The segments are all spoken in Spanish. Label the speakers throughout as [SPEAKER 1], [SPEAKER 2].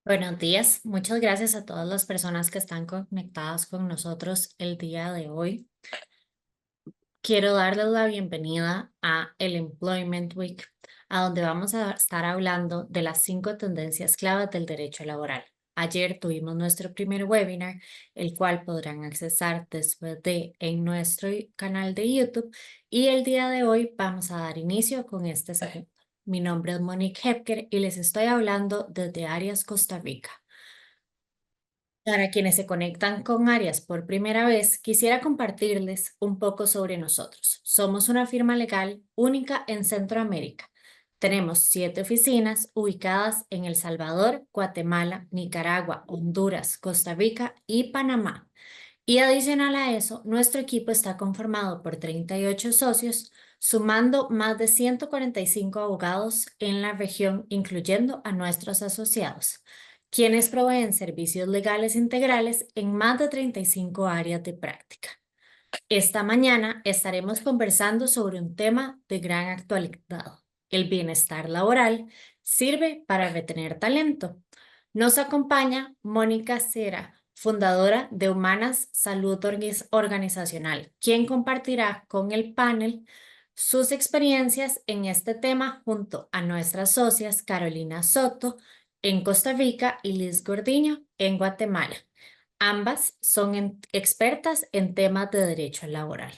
[SPEAKER 1] Buenos días, muchas gracias a todas las personas que están conectadas con nosotros el día de hoy. Quiero darles la bienvenida a el Employment Week, a donde vamos a estar hablando de las 5 tendencias claves del derecho laboral. Ayer tuvimos nuestro primer webinar, el cual podrán accesar después en nuestro canal de YouTube, y el día de hoy vamos a dar inicio con este segundo. Mi nombre es Monique Hepker y les estoy hablando desde Arias, Costa Rica. Para quienes se conectan con Arias por primera vez, quisiera compartirles un poco sobre nosotros. Somos una firma legal única en Centroamérica. Tenemos 7 oficinas ubicadas en El Salvador, Guatemala, Nicaragua, Honduras, Costa Rica y Panamá. Y adicional a eso, nuestro equipo está conformado por 38 socios, sumando más de 145 abogados en la región, incluyendo a nuestros asociados, quienes proveen servicios legales integrales en más de 35 áreas de práctica. Esta mañana estaremos conversando sobre un tema de gran actualidad. El bienestar laboral sirve para retener talento. Nos acompaña Mónica Cera, fundadora de Humanas Salud Organizacional, quien compartirá con el panel sus experiencias en este tema junto a nuestras socias Carolina Soto en Costa Rica y Liz Gordiño en Guatemala. Ambas son expertas en temas de derecho laboral.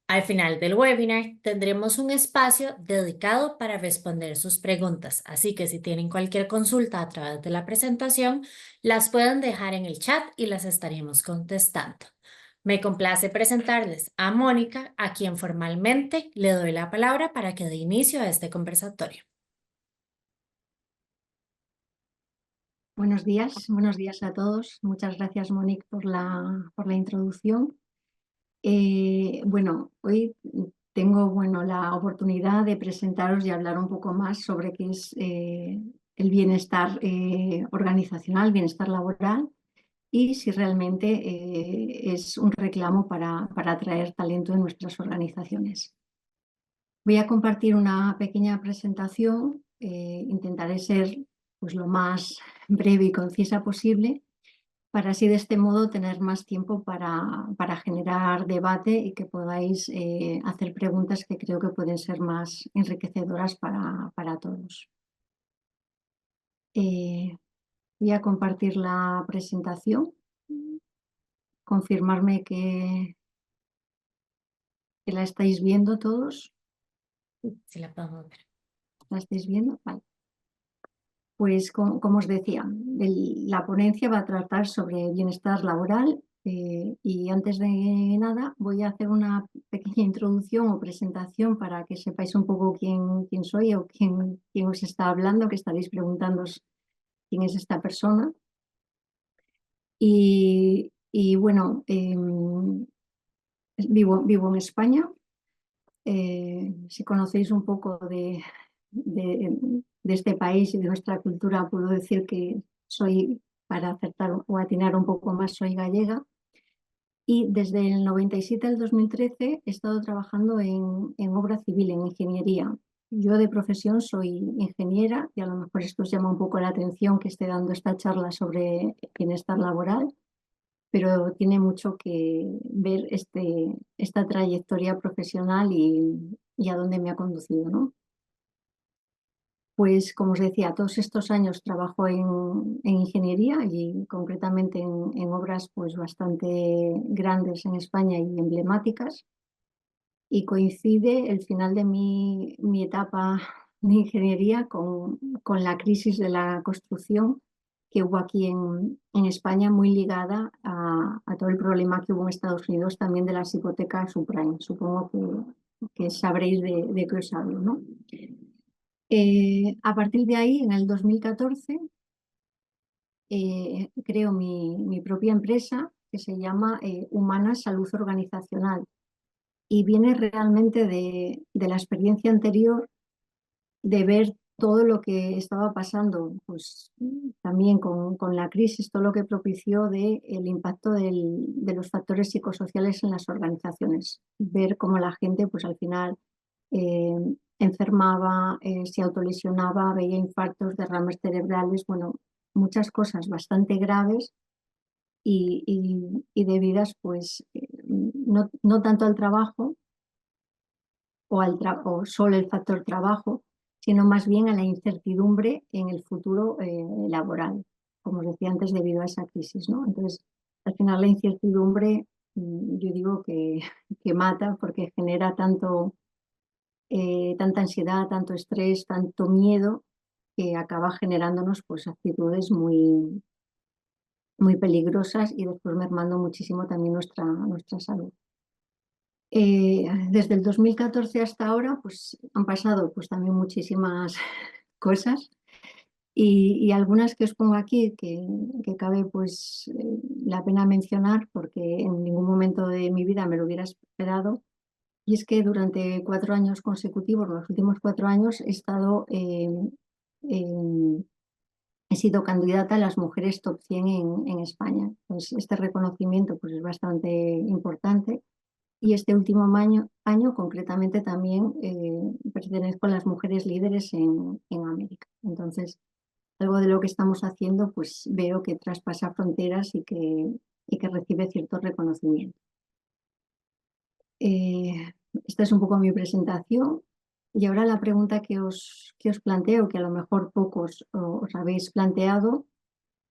[SPEAKER 1] Al final del webinar tendremos un espacio dedicado para responder sus preguntas, así que si tienen cualquier consulta a través de la presentación, las pueden dejar en el chat y las estaremos contestando. Me complace presentarles a Mónica, a quien formalmente le doy la palabra para que dé inicio a este conversatorio.
[SPEAKER 2] Buenos días a todos. Muchas gracias, Monique, por la introducción. Hoy tengo la oportunidad de presentaros y hablar un poco más sobre qué es el bienestar organizacional, bienestar laboral, y si realmente es un reclamo para atraer talento en nuestras organizaciones. Voy a compartir una pequeña presentación, intentaré ser lo más breve y concisa posible, para así de este modo tener más tiempo para generar debate y que podáis hacer preguntas que creo que pueden ser más enriquecedoras para todos. Voy a compartir la presentación, confirmarme que la estáis viendo todos.
[SPEAKER 1] Si la podemos ver.
[SPEAKER 2] ¿La estáis viendo? Vale. Pues como os decía, la ponencia va a tratar sobre bienestar laboral, y antes de nada voy a hacer una pequeña introducción o presentación para que sepáis un poco quién soy o quién os está hablando, que estaréis preguntándoos quién es esta persona. Vivo en España. Si conocéis un poco de este país y de nuestra cultura, puedo decir que soy, para acertar o atinar un poco más, soy gallega. Y desde el 97 al 2013 he estado trabajando en obra civil, en ingeniería. Yo de profesión soy ingeniera, y a lo mejor esto os llama un poco la atención que esté dando esta charla sobre bienestar laboral, pero tiene mucho que ver esta trayectoria profesional y a dónde me ha conducido, ¿no? Pues como os decía, todos estos años trabajo en ingeniería y concretamente en obras bastante grandes en España y emblemáticas, y coincide el final de mi etapa de ingeniería con la crisis de la construcción que hubo aquí en España, muy ligada a todo el problema que hubo en Estados Unidos también de las hipotecas subprime. Supongo que sabréis de qué os hablo, ¿no? A partir de ahí, en el 2014, creo mi propia empresa, que se llama Humana Salud Organizacional, y viene realmente de la experiencia anterior, de ver todo lo que estaba pasando, también con la crisis, todo lo que propició el impacto de los factores psicosociales en las organizaciones. Ver cómo la gente al final eh, enfermaba, se autolesionaba, veía infartos, derrames cerebrales. Bueno, muchas cosas bastante graves y debidas pues no tanto al trabajo o solo el factor trabajo, sino más bien a la incertidumbre en el futuro laboral, como os decía antes, debido a esa crisis, ¿no? Entonces, al final la incertidumbre, yo digo que, que mata porque genera tanta ansiedad, tanto estrés, tanto miedo, que acaba generándonos pues actitudes muy peligrosas y después mermando muchísimo también nuestra salud. Desde el 2014 hasta ahora, pues han pasado pues también muchísimas cosas y algunas que os pongo aquí que cabe pues la pena mencionar porque en ningún momento de mi vida me lo hubiera esperado. Y es que durante 4 años consecutivos, los últimos 4 años, he sido candidata a las mujeres top 100 en España. Pues este reconocimiento pues, es bastante importante. Y este último año concretamente, también pertenezco a las mujeres líderes en América. Entonces, algo de lo que estamos haciendo, pues veo que traspasa fronteras y que recibe cierto reconocimiento. Esta es un poco mi presentación. Y ahora la pregunta que os planteo, que a lo mejor pocos os habéis planteado,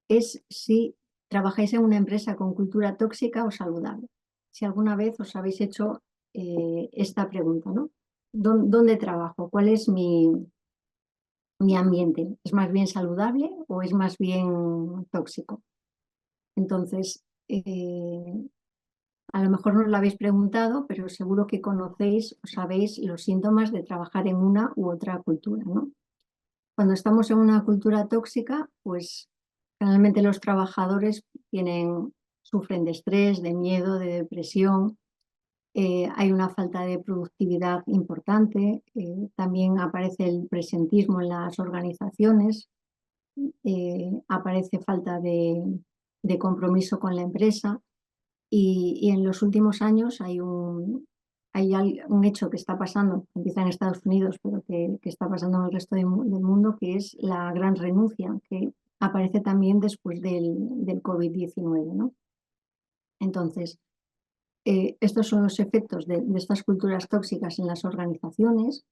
[SPEAKER 2] es si trabajáis en una empresa con cultura tóxica o saludable. Si alguna vez os habéis hecho esta pregunta, ¿no? ¿Dónde trabajo? ¿Cuál es mi ambiente? ¿Es más bien saludable o es más bien tóxico? Entonces, a lo mejor no os lo habéis preguntado, pero seguro que conocéis o sabéis los síntomas de trabajar en una u otra cultura, ¿no? Cuando estamos en una cultura tóxica, pues generalmente los trabajadores sufren de estrés, de miedo, de depresión, hay una falta de productividad importante, también aparece el presentismo en las organizaciones, aparece falta de compromiso con la empresa y en los últimos años hay un hecho que está pasando, empieza en Estados Unidos, pero que está pasando en el resto del mundo, que es la gran renuncia, que aparece también después del COVID-19, ¿no? Entonces, estos son los efectos de estas culturas tóxicas en las organizaciones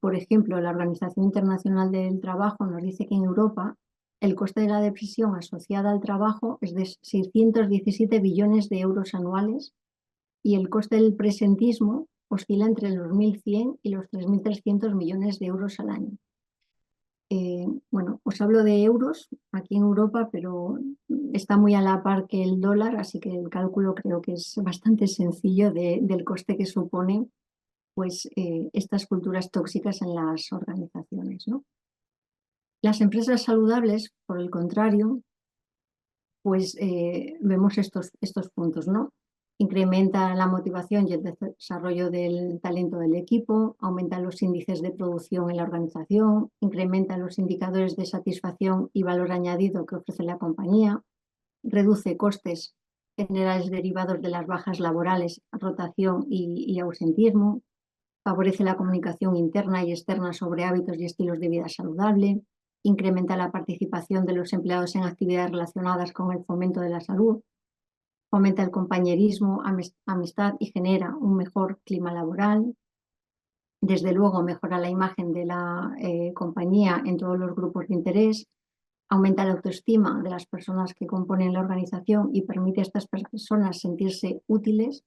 [SPEAKER 2] por ejemplo, la Organización Internacional del Trabajo nos dice que en Europa el coste de la depresión asociada al trabajo es de 617 billones de euros anuales y el coste del presentismo oscila entre los 1.100 y los 3.300 millones de euros al año. Bueno, os hablo de euros aquí en Europa, pero está muy a la par que el dólar, así que el cálculo creo que es bastante sencillo del coste que supone pues, estas culturas tóxicas en las organizaciones, ¿no? Las empresas saludables, por el contrario, pues vemos estos puntos, ¿no? Incrementa la motivación y el desarrollo del talento del equipo, aumenta los índices de producción en la organización, incrementa los indicadores de satisfacción y valor añadido que ofrece la compañía, reduce costes generales derivados de las bajas laborales, rotación y ausentismo, favorece la comunicación interna y externa sobre hábitos y estilos de vida saludable, incrementa la participación de los empleados en actividades relacionadas con el fomento de la salud, fomenta el compañerismo, amistad y genera un mejor clima laboral. Desde luego mejora la imagen de la compañía en todos los grupos de interés, aumenta la autoestima de las personas que componen la organización y permite a estas personas sentirse útiles.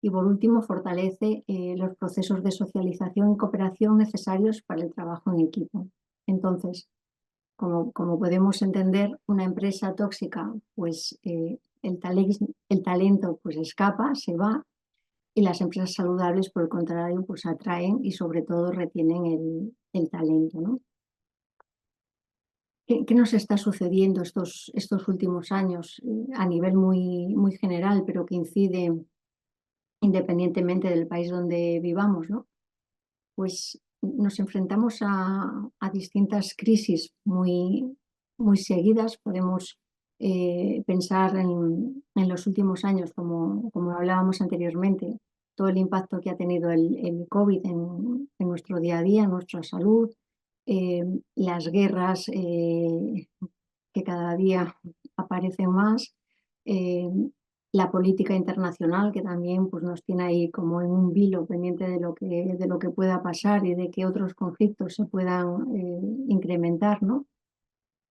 [SPEAKER 2] Y por último, fortalece los procesos de socialización y cooperación necesarios para el trabajo en equipo. Entonces, como podemos entender, una empresa tóxica, pues el talento pues escapa, se va, y las empresas saludables, por el contrario, pues atraen y sobre todo retienen el talento, ¿no? ¿Qué nos está sucediendo estos últimos años a nivel muy general, pero que incide independientemente del país donde vivamos, ¿no? Pues nos enfrentamos a distintas crisis muy seguidas. Podemos pensar en los últimos años, como hablábamos anteriormente, todo el impacto que ha tenido el COVID en nuestro día a día, en nuestra salud, las guerras que cada día aparecen más, la política internacional, que también pues, nos tiene ahí como en un vilo pendiente de lo que pueda pasar y de que otros conflictos se puedan incrementar, ¿no?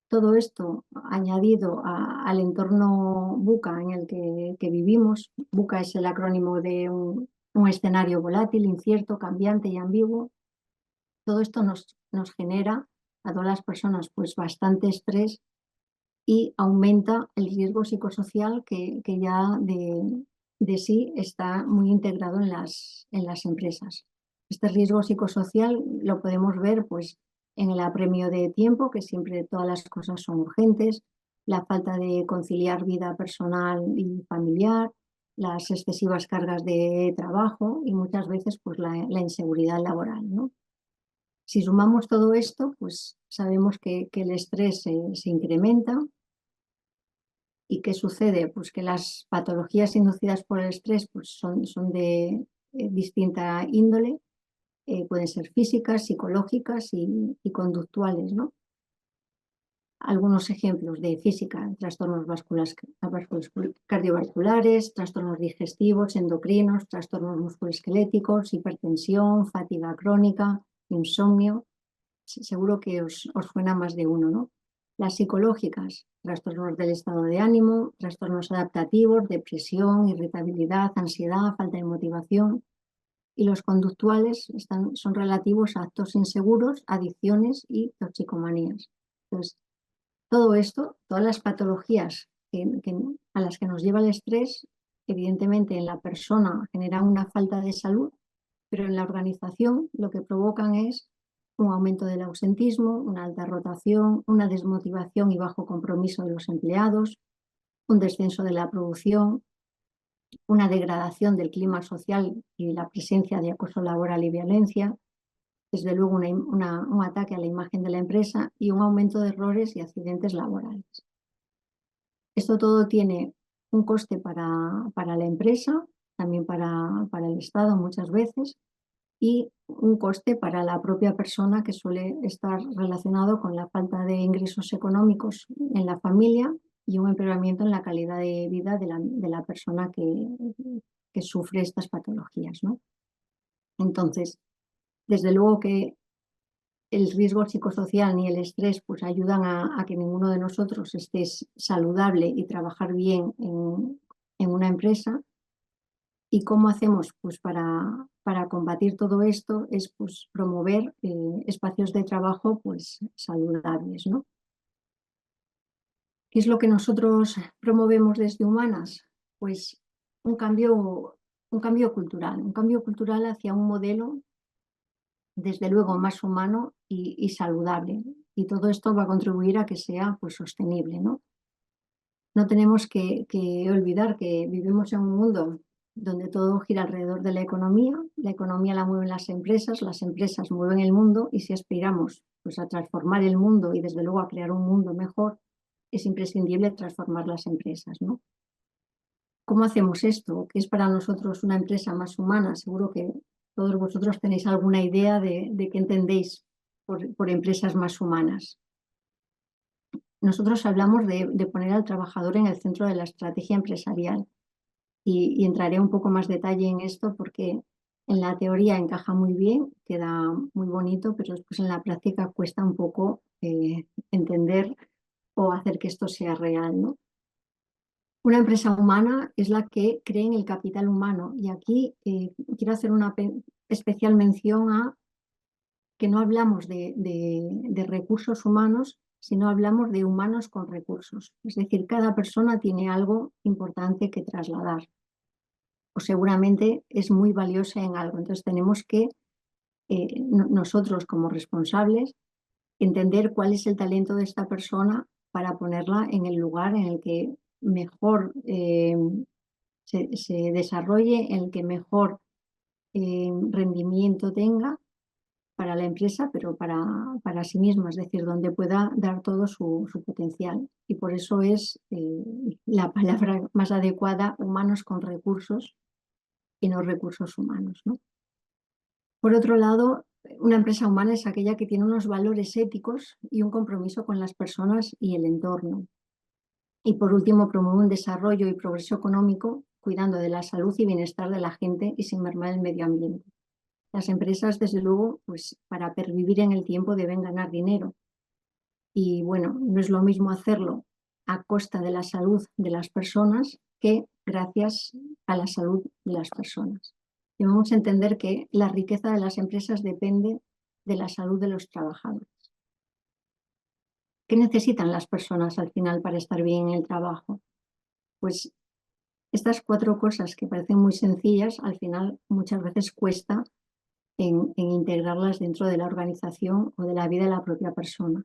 [SPEAKER 2] Todo esto añadido al entorno VUCA en el que vivimos. VUCA es el acrónimo de un escenario volátil, incierto, cambiante y ambiguo. Todo esto nos genera a todas las personas pues bastante estrés y aumenta el riesgo psicosocial que ya de sí está muy integrado en las empresas. Este riesgo psicosocial lo podemos ver pues, en el apremio de tiempo, que siempre todas las cosas son urgentes, la falta de conciliar vida personal y familiar, las excesivas cargas de trabajo y muchas veces pues, la inseguridad laboral, ¿no? Si sumamos todo esto, pues sabemos que el estrés se incrementa. ¿Y qué sucede? Pues que las patologías inducidas por el estrés pues son de distinta índole, pueden ser físicas, psicológicas y conductuales, ¿no? Algunos ejemplos de física: trastornos cardiovasculares, trastornos digestivos, endocrinos, trastornos musculoesqueléticos, hipertensión, fatiga crónica, insomnio. Seguro que os suena más de uno, ¿no? Las psicológicas: trastornos del estado de ánimo, trastornos adaptativos, depresión, irritabilidad, ansiedad, falta de motivación. Y los conductuales son relativos a actos inseguros, adicciones y toxicomanías. Entonces, todo esto, todas las patologías a las que nos lleva el estrés, evidentemente en la persona generan una falta de salud, pero en la organización lo que provocan es un aumento del ausentismo, una alta rotación, una desmotivación y bajo compromiso de los empleados, un descenso de la producción, una degradación del clima social y la presencia de acoso laboral y violencia, desde luego un ataque a la imagen de la empresa y un aumento de errores y accidentes laborales. Esto todo tiene un coste para la empresa, también para el Estado muchas veces, y un coste para la propia persona, que suele estar relacionado con la falta de ingresos económicos en la familia y un empeoramiento en la calidad de vida de la persona que sufre estas patologías, ¿no? Entonces, desde luego que el riesgo psicosocial ni el estrés pues ayudan a que ninguno de nosotros esté saludable y trabajar bien en una empresa. ¿Y cómo hacemos? Pues para combatir todo esto es pues, promover espacios de trabajo pues, saludables, ¿no? ¿Qué es lo que nosotros promovemos desde Humanas? Pues un cambio cultural hacia un modelo, desde luego, más humano y saludable. Y todo esto va a contribuir a que sea pues, sostenible, ¿no? No tenemos que olvidar que vivimos en un mundo donde todo gira alrededor de la economía la mueven las empresas mueven el mundo, y si aspiramos pues, a transformar el mundo y desde luego a crear un mundo mejor, es imprescindible transformar las empresas, ¿no? ¿Cómo hacemos esto? ¿Qué es para nosotros una empresa más humana? Seguro que todos vosotros tenéis alguna idea de qué entendéis por empresas más humanas. Nosotros hablamos de poner al trabajador en el centro de la estrategia empresarial, y entraré un poco más detalle en esto porque en la teoría encaja muy bien, queda muy bonito, pero después en la práctica cuesta un poco entender o hacer que esto sea real, ¿no? Una empresa humana es la que cree en el capital humano, y aquí quiero hacer una especial mención a que no hablamos de recursos humanos, sino hablamos de humanos con recursos. Es decir, cada persona tiene algo importante que trasladar, o seguramente es muy valiosa en algo. Entonces tenemos que, nosotros como responsables, entender cuál es el talento de esta persona para ponerla en el lugar en el que mejor se desarrolle, en el que mejor rendimiento tenga para la empresa, pero para sí misma, es decir, donde pueda dar todo su potencial. Y por eso es la palabra más adecuada, humanos con recursos y no recursos humanos, ¿no? Por otro lado, Una empresa humana es aquella que tiene unos valores éticos y un compromiso con las personas y el entorno. Y por último, promueve un desarrollo y progreso económico cuidando de la salud y bienestar de la gente y sin mermar el medio ambiente. Las empresas, desde luego, pues para pervivir en el tiempo deben ganar dinero. Y bueno, no es lo mismo hacerlo a costa de la salud de las personas que gracias a la salud de las personas. Debemos entender que la riqueza de las empresas depende de la salud de los trabajadores. ¿Qué necesitan las personas al final para estar bien en el trabajo? Pues estas 4 cosas que parecen muy sencillas, al final muchas veces cuesta en integrarlas dentro de la organización o de la vida de la propia persona.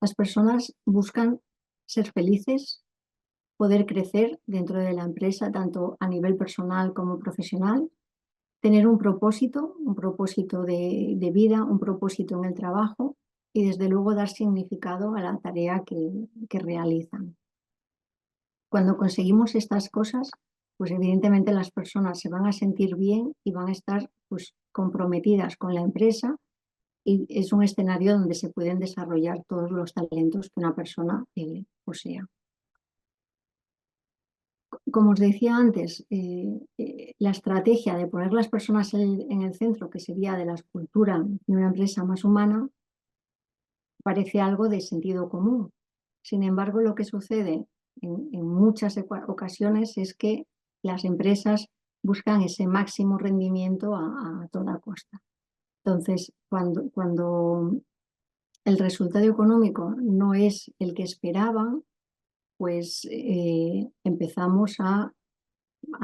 [SPEAKER 2] Las personas buscan ser felices, poder crecer dentro de la empresa, tanto a nivel personal como profesional, tener un propósito de vida, un propósito en el trabajo y desde luego dar significado a la tarea que realizan. Cuando conseguimos estas cosas, pues evidentemente las personas se van a sentir bien y van a estar pues comprometidas con la empresa y es un escenario donde se pueden desarrollar todos los talentos que una persona posea. Como os decía antes, la estrategia de poner las personas en el centro, que sería de la cultura de una empresa más humana, parece algo de sentido común. Sin embargo, lo que sucede en muchas ocasiones es que las empresas buscan ese máximo rendimiento a toda costa. Entonces, cuando el resultado económico no es el que esperaban, pues empezamos a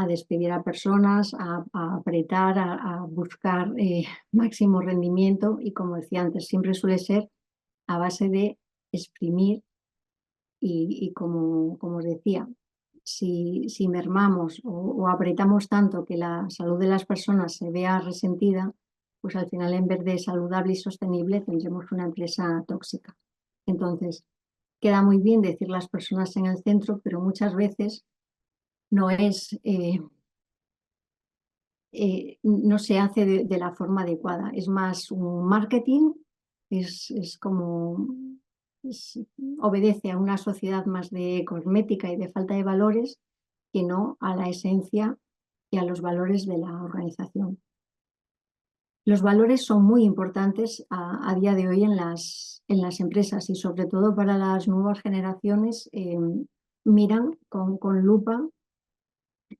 [SPEAKER 2] despedir a personas, a apretar, a buscar máximo rendimiento y como decía antes, siempre suele ser a base de exprimir y como os decía, si mermamos o apretamos tanto que la salud de las personas se vea resentida, pues al final en vez de saludable y sostenible tendremos una empresa tóxica. Entonces, queda muy bien decir las personas en el centro, pero muchas veces no no se hace de la forma adecuada. Es más un marketing, es como obedece a una sociedad más de cosmética y de falta de valores que no a la esencia y a los valores de la organización. Los valores son muy importantes a día de hoy en las empresas y sobre todo para las nuevas generaciones miran con lupa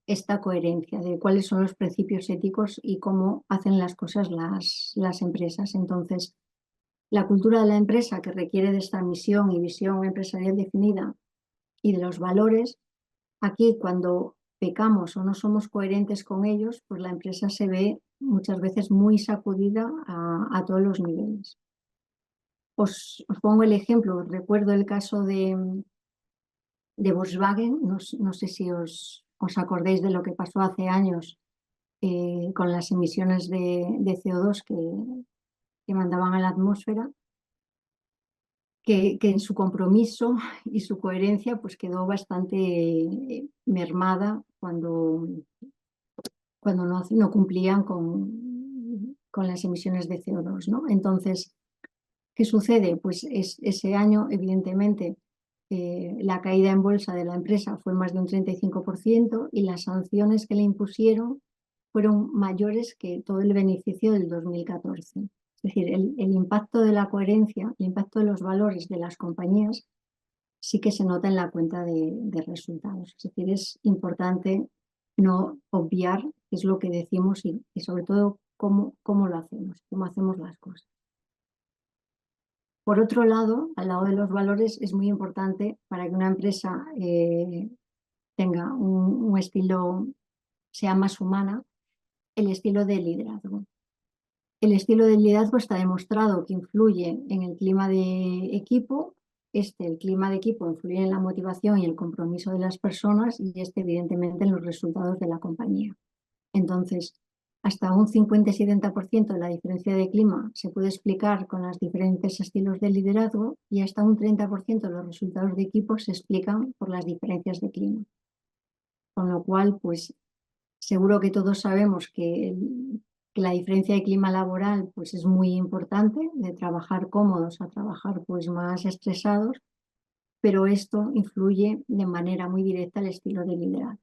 [SPEAKER 2] esta coherencia de cuáles son los principios éticos y cómo hacen las cosas las empresas. Entonces, la cultura de la empresa que requiere de esta misión y visión empresarial definida y de los valores, aquí cuando pecamos o no somos coherentes con ellos, pues la empresa se ve muchas veces muy sacudida a todos los niveles. Os pongo el ejemplo, recuerdo el caso de Volkswagen, no sé si os acordéis de lo que pasó hace años con las emisiones de CO2 que mandaban a la atmósfera, que en su compromiso y su coherencia pues quedó bastante mermada cuando no cumplían con las emisiones de CO2, ¿no? Entonces, ¿qué sucede? Pues ese año, evidentemente, la caída en bolsa de la empresa fue más de un 35% y las sanciones que le impusieron fueron mayores que todo el beneficio del 2014. Es decir, el impacto de la coherencia, el impacto de los valores de las compañías sí que se nota en la cuenta de resultados. Es decir, es importante no obviar qué es lo que decimos y sobre todo cómo lo hacemos, cómo hacemos las cosas. Por otro lado, al lado de los valores, es muy importante para que una empresa tenga un estilo, sea más humana, el estilo de liderazgo. El estilo de liderazgo está demostrado que influye en el clima de equipo. El clima de equipo influye en la motivación y el compromiso de las personas y evidentemente, en los resultados de la compañía. Entonces, hasta un 50 y 70% de la diferencia de clima se puede explicar con los diferentes estilos de liderazgo y hasta un 30% de los resultados de equipo se explican por las diferencias de clima. Con lo cual, pues seguro que todos sabemos que que la diferencia de clima laboral pues, es muy importante, de trabajar cómodos a trabajar pues, más estresados, pero esto influye de manera muy directa el estilo de liderazgo.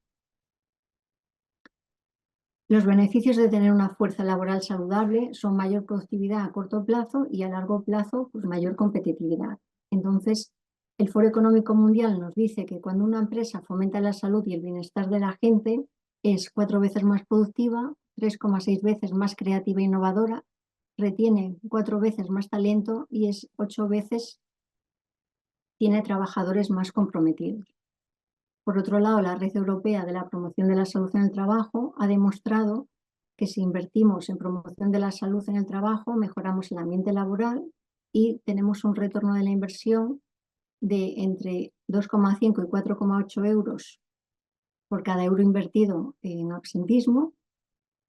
[SPEAKER 2] Los beneficios de tener una fuerza laboral saludable son mayor productividad a corto plazo y a largo plazo pues, mayor competitividad. Entonces, el Foro Económico Mundial nos dice que cuando una empresa fomenta la salud y el bienestar de la gente, es 4 veces más productiva, 3,6 veces más creativa e innovadora, retiene 4 veces más talento y es 8 veces tiene trabajadores más comprometidos. Por otro lado, la Red Europea de la Promoción de la Salud en el Trabajo ha demostrado que si invertimos en promoción de la salud en el trabajo, mejoramos el ambiente laboral y tenemos un retorno de la inversión de entre 2,5 y 4,8 euros por cada euro invertido en absentismo,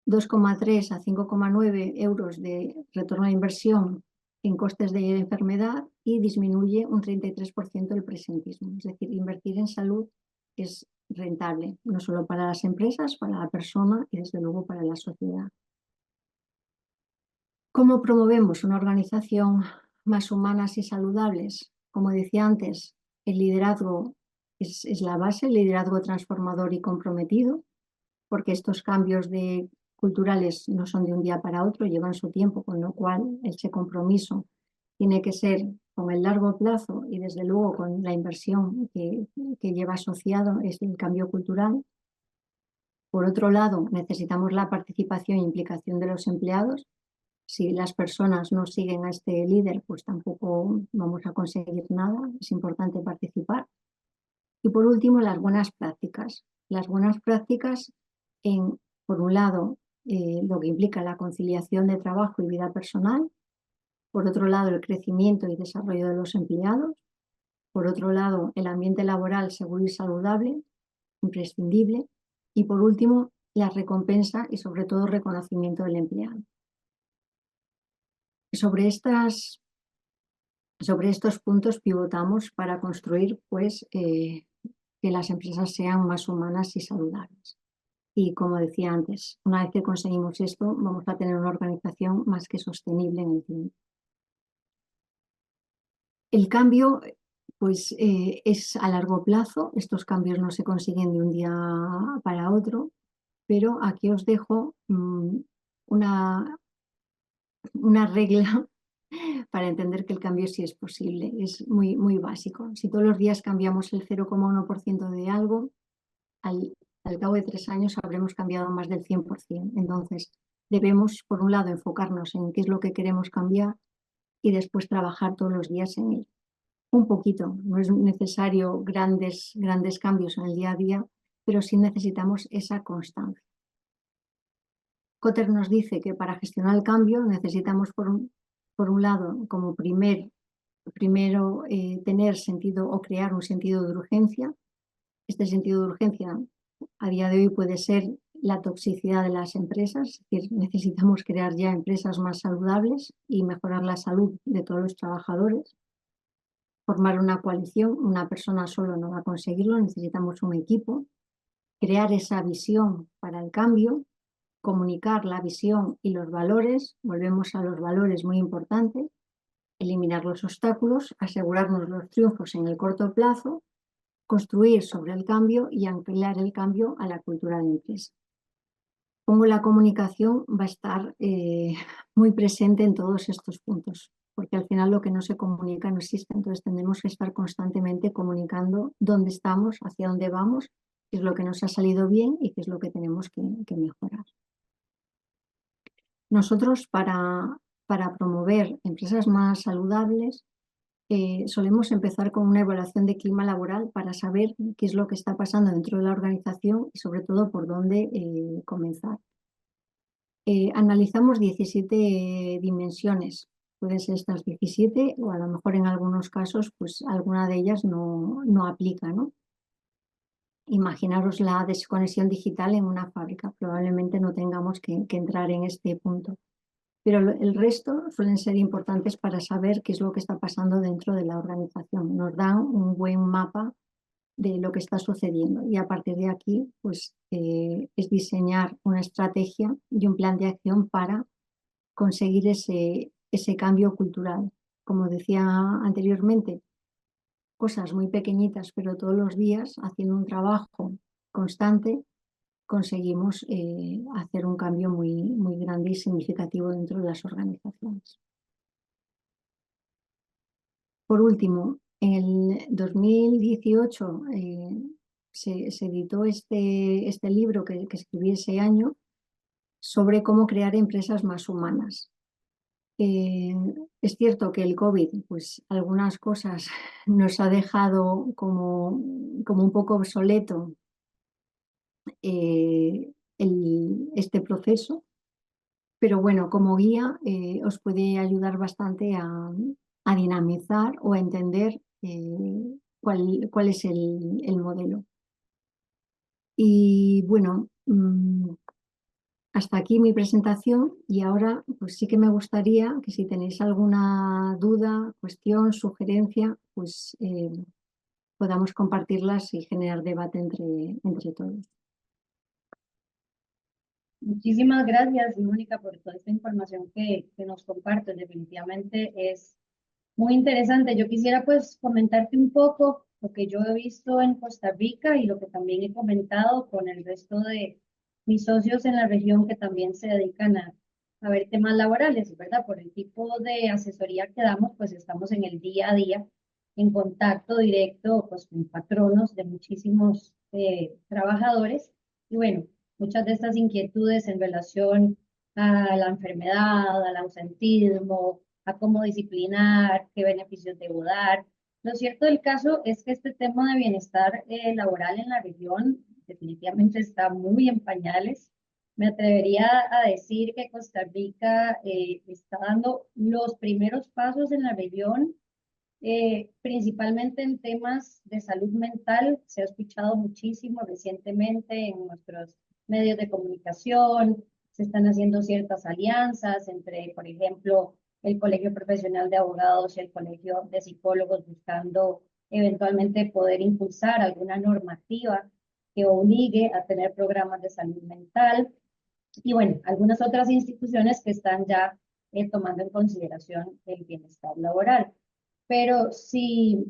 [SPEAKER 2] 2,3 a 5,9 euros de retorno de inversión en costes de enfermedad y disminuye un 33% el presentismo. Es decir, invertir en salud es rentable, no solo para las empresas, para la persona y desde luego para la sociedad. ¿Cómo promovemos una organización más humanas y saludables? Como decía antes, el liderazgo es la base, el liderazgo transformador y comprometido, porque estos cambios culturales no son de un día para otro, llevan su tiempo, con lo cual ese compromiso tiene que ser con el largo plazo y desde luego con la inversión que lleva asociado es el cambio cultural. Por otro lado, necesitamos la participación e implicación de los empleados. Si las personas no siguen a este líder, pues tampoco vamos a conseguir nada. Es importante participar. Y por último, las buenas prácticas. Las buenas prácticas por un lado, lo que implica la conciliación de trabajo y vida personal. Por otro lado, el crecimiento y desarrollo de los empleados. Por otro lado, el ambiente laboral seguro y saludable, imprescindible. Y por último, la recompensa y sobre todo reconocimiento del empleado. Sobre estos puntos pivotamos para construir pues, que las empresas sean más humanas y saludables. Y como decía antes, una vez que conseguimos esto, vamos a tener una organización más que sostenible en el tiempo. El cambio pues, es a largo plazo. Estos cambios no se consiguen de un día para otro, pero aquí os dejo una regla para entender que el cambio sí es posible. Es muy, muy básico. Si todos los días cambiamos el 0,1% de algo, al cabo de 3 años habremos cambiado más del 100%. Entonces, debemos, por un lado, enfocarnos en qué es lo que queremos cambiar y después trabajar todos los días en ello. Un poquito, no es necesario grandes cambios en el día a día, pero sí necesitamos esa constancia. Kotter nos dice que para gestionar el cambio necesitamos, por un lado, como primero tener sentido o crear un sentido de urgencia. Este sentido de urgencia a día de hoy puede ser la toxicidad de las empresas, es decir, necesitamos crear ya empresas más saludables y mejorar la salud de todos los trabajadores. Formar una coalición, una persona solo no va a conseguirlo, necesitamos un equipo. Crear esa visión para el cambio, comunicar la visión y los valores, volvemos a los valores muy importantes, eliminar los obstáculos, asegurarnos los triunfos en el corto plazo, construir sobre el cambio y anclar el cambio a la cultura de empresa. Como la comunicación va a estar muy presente en todos estos puntos, porque al final lo que no se comunica no existe, entonces tendremos que estar constantemente comunicando dónde estamos, hacia dónde vamos, qué es lo que nos ha salido bien y qué es lo que tenemos que mejorar. Nosotros para promover empresas más saludables solemos empezar con una evaluación de clima laboral para saber qué es lo que está pasando dentro de la organización y sobre todo por dónde comenzar. Analizamos 17 dimensiones, pueden ser estas 17 o a lo mejor en algunos casos pues alguna de ellas no aplica, ¿no? Imaginaros la desconexión digital en una fábrica, probablemente no tengamos que entrar en este punto. Pero el resto suelen ser importantes para saber qué es lo que está pasando dentro de la organización. Nos dan un buen mapa de lo que está sucediendo. Y a partir de aquí, pues es diseñar una estrategia y un plan de acción para conseguir ese cambio cultural. Como decía anteriormente, cosas muy pequeñitas, pero todos los días, haciendo un trabajo constante, conseguimos hacer un cambio muy, muy grande y significativo dentro de las organizaciones. Por último, en el 2018 se editó este libro que escribí ese año sobre cómo crear empresas más humanas. Es cierto que el COVID, pues algunas cosas nos ha dejado como un poco obsoleto este proceso, pero bueno, como guía os puede ayudar bastante a dinamizar o a entender cuál es el modelo. Y bueno, hasta aquí mi presentación y ahora pues sí que me gustaría que si tenéis alguna duda, cuestión, sugerencia, pues podamos compartirlas y generar debate entre todos.
[SPEAKER 3] Muchísimas gracias, Mónica, por toda esta información que nos compartes. Definitivamente es muy interesante. Yo quisiera pues comentarte un poco lo que yo he visto en Costa Rica y lo que también he comentado con el resto de mis socios en la región que también se dedican a ver temas laborales, ¿verdad? Por el tipo de asesoría que damos, pues estamos en el día a día en contacto directo pues con patronos de muchísimos trabajadores. Y bueno, muchas de estas inquietudes en relación a la enfermedad, al ausentismo, a cómo disciplinar, qué beneficios debo dar. Lo cierto del caso es que este tema de bienestar laboral en la región definitivamente está muy en pañales. Me atrevería a decir que Costa Rica está dando los primeros pasos en la región, principalmente en temas de salud mental. Se ha escuchado muchísimo recientemente en nuestros medios de comunicación. Se están haciendo ciertas alianzas entre, por ejemplo, el Colegio Profesional de Abogados y el Colegio de Psicólogos, buscando eventualmente poder impulsar alguna normativa que obligue a tener programas de salud mental. Y bueno, algunas otras instituciones que están ya tomando en consideración el bienestar laboral. Pero si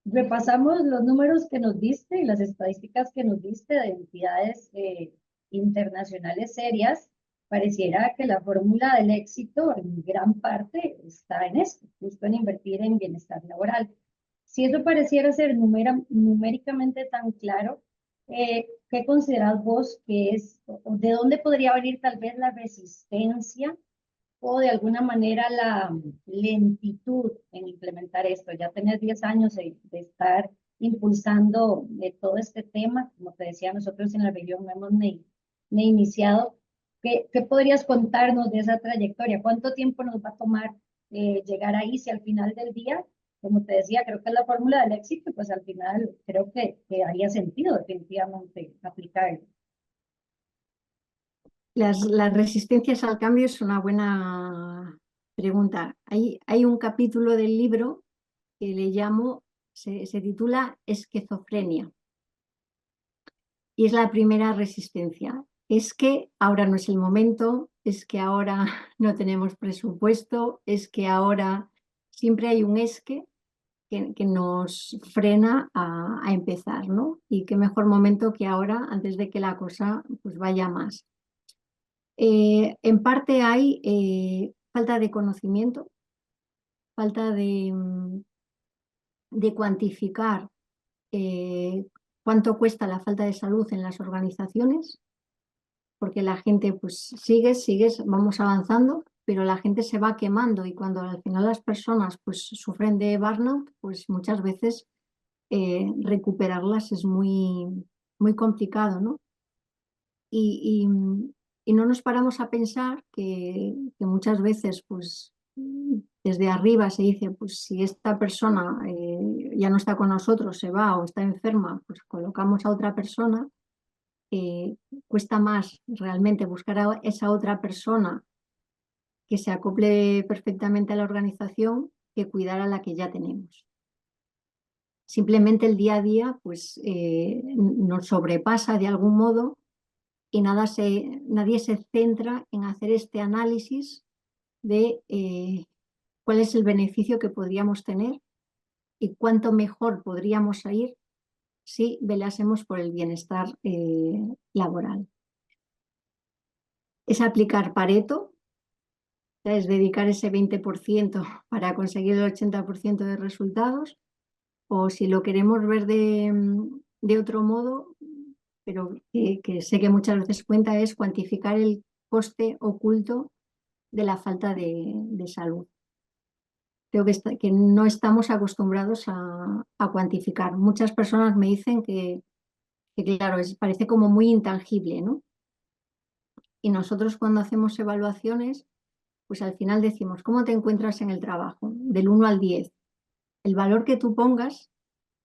[SPEAKER 3] repasamos los números que nos diste y las estadísticas que nos diste de entidades internacionales serias, pareciera que la fórmula del éxito en gran parte está en esto, justo en invertir en bienestar laboral. Si eso pareciera ser numéricamente tan claro, ¿qué consideras vos que es, o de dónde podría venir tal vez la resistencia o de alguna manera la lentitud en implementar esto? Ya tenés 10 años de estar impulsando todo este tema. Como te decía, nosotros en la región no hemos ni iniciado. ¿Qué podrías contarnos de esa trayectoria? ¿Cuánto tiempo nos va a tomar llegar ahí? Si al final del día, como te decía, creo que es la fórmula del éxito, pues al final creo que haría sentido definitivamente aplicarlo.
[SPEAKER 2] Las resistencias al cambio es una buena pregunta. Hay un capítulo del libro que le llamo, se titula Esquizofrenia. Y es la primera resistencia. Es que ahora no es el momento, es que ahora no tenemos presupuesto, es que ahora siempre hay un que nos frena a empezar, ¿no? Y qué mejor momento que ahora, antes de que la cosa pues, vaya más. En parte hay falta de conocimiento, falta de cuantificar cuánto cuesta la falta de salud en las organizaciones, porque la gente pues sigues, vamos avanzando, pero la gente se va quemando y cuando al final las personas pues sufren de burnout, pues muchas veces recuperarlas es muy complicado, ¿no? Y, y no nos paramos a pensar que muchas veces, pues, desde arriba se dice, pues si esta persona ya no está con nosotros, se va o está enferma, pues colocamos a otra persona. Cuesta más realmente buscar a esa otra persona que se acople perfectamente a la organización que cuidar a la que ya tenemos. Simplemente el día a día pues, nos sobrepasa de algún modo y nadie se centra en hacer este análisis de cuál es el beneficio que podríamos tener y cuánto mejor podríamos ir si velásemos por el bienestar laboral. Es aplicar Pareto, es dedicar ese 20% para conseguir el 80% de resultados, o si lo queremos ver de otro modo, pero que sé que muchas veces cuenta, es cuantificar el coste oculto de la falta de salud. Creo que no estamos acostumbrados a cuantificar. Muchas personas me dicen que claro, parece como muy intangible, ¿no? Y nosotros cuando hacemos evaluaciones, pues al final decimos, ¿cómo te encuentras en el trabajo? Del 1 al 10. El valor que tú pongas,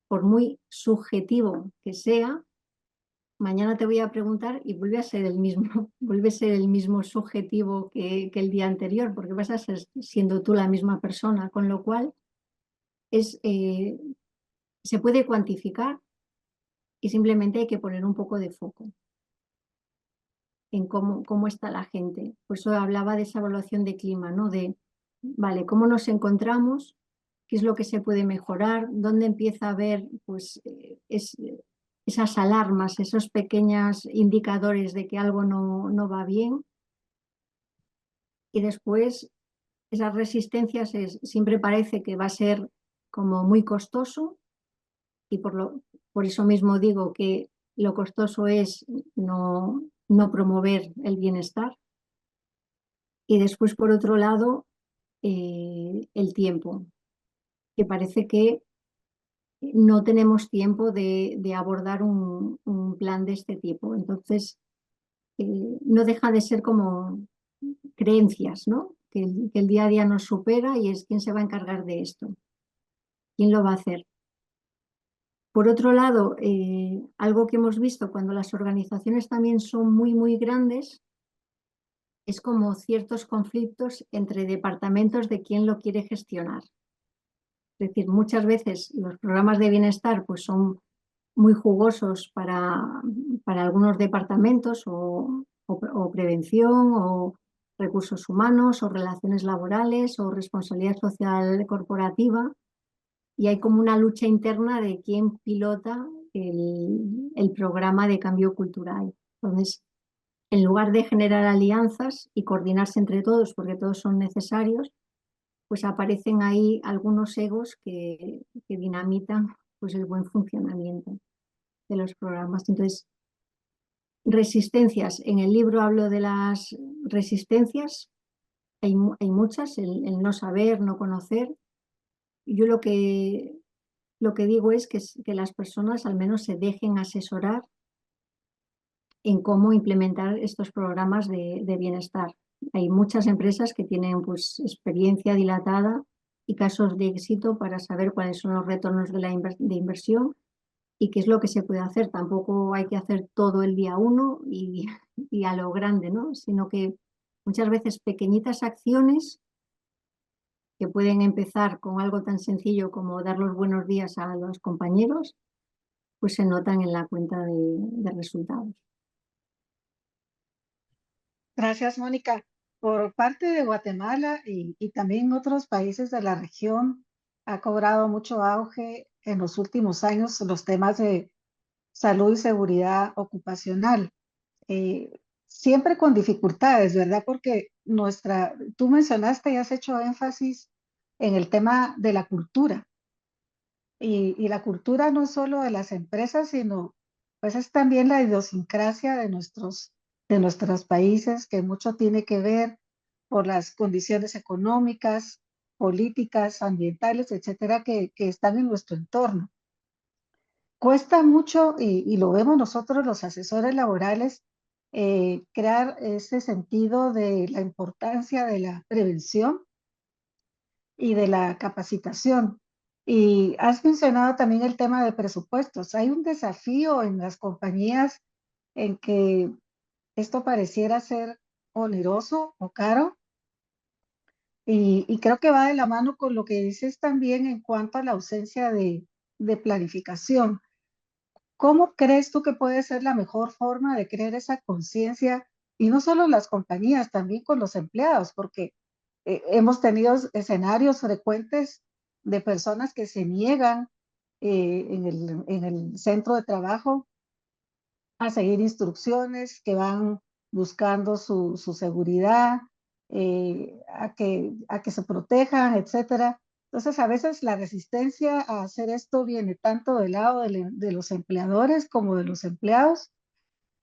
[SPEAKER 2] por muy subjetivo que sea, mañana te voy a preguntar y vuelve a ser el mismo, vuelve a ser el mismo subjetivo que el día anterior, porque vas a ser siendo tú la misma persona, con lo cual se puede cuantificar y simplemente hay que poner un poco de foco en cómo está la gente. Por eso hablaba de esa evaluación de clima, ¿no? De, vale, ¿cómo nos encontramos? ¿Qué es lo que se puede mejorar? ¿Dónde empieza a haber pues, esas alarmas, esos pequeños indicadores de que algo no va bien? Y después, esas resistencias siempre parece que va a ser como muy costoso y por eso mismo digo que lo costoso es no promover el bienestar. Y después, por otro lado, el tiempo, que parece que no tenemos tiempo de abordar un plan de este tipo. Entonces, no deja de ser como creencias, ¿no? Que el día a día nos supera y es quién se va a encargar de esto, quién lo va a hacer. Por otro lado, algo que hemos visto cuando las organizaciones también son muy, muy grandes, es como ciertos conflictos entre departamentos de quién lo quiere gestionar. Es decir, muchas veces los programas de bienestar pues, son muy jugosos para algunos departamentos o prevención o recursos humanos o relaciones laborales o responsabilidad social corporativa y hay como una lucha interna de quién pilota el programa de cambio cultural. Entonces, en lugar de generar alianzas y coordinarse entre todos, porque todos son necesarios, pues aparecen ahí algunos egos que dinamitan pues, el buen funcionamiento de los programas. Entonces, resistencias. En el libro hablo de las resistencias. Hay muchas, el no saber, no conocer. Yo lo que digo es que las personas al menos se dejen asesorar en cómo implementar estos programas de bienestar. Hay muchas empresas que tienen pues, experiencia dilatada y casos de éxito para saber cuáles son los retornos de inversión y qué es lo que se puede hacer. Tampoco hay que hacer todo el día uno y a lo grande, ¿no? Sino que muchas veces pequeñitas acciones que pueden empezar con algo tan sencillo como dar los buenos días a los compañeros, pues se notan en la cuenta de resultados.
[SPEAKER 4] Gracias, Mónica. Por parte de Guatemala y también otros países de la región, ha cobrado mucho auge en los últimos años los temas de salud y seguridad ocupacional. Eh, Siempre con dificultades, ¿verdad? Porque tú mencionaste y has hecho énfasis en el tema de la cultura. Y la cultura no es solo de las empresas, sino pues es también la idiosincrasia de nuestros países, que mucho tiene que ver por las condiciones económicas, políticas, ambientales, etcétera, que están en nuestro entorno. Cuesta mucho, y lo vemos nosotros los asesores laborales, crear ese sentido de la importancia de la prevención y de la capacitación. Y has mencionado también el tema de presupuestos. Hay un desafío en las compañías en que esto pareciera ser oneroso o caro. Y creo que va de la mano con lo que dices también en cuanto a la ausencia de de planificación. ¿Cómo crees tú que puede ser la mejor forma de crear esa conciencia? Y no solo las compañías, también con los empleados, porque hemos tenido escenarios frecuentes de personas que se niegan en el centro de trabajo a seguir instrucciones, que van buscando su seguridad, a que se protejan, etcétera. Entonces, a veces la resistencia a hacer esto viene tanto del lado de los empleadores como de los empleados.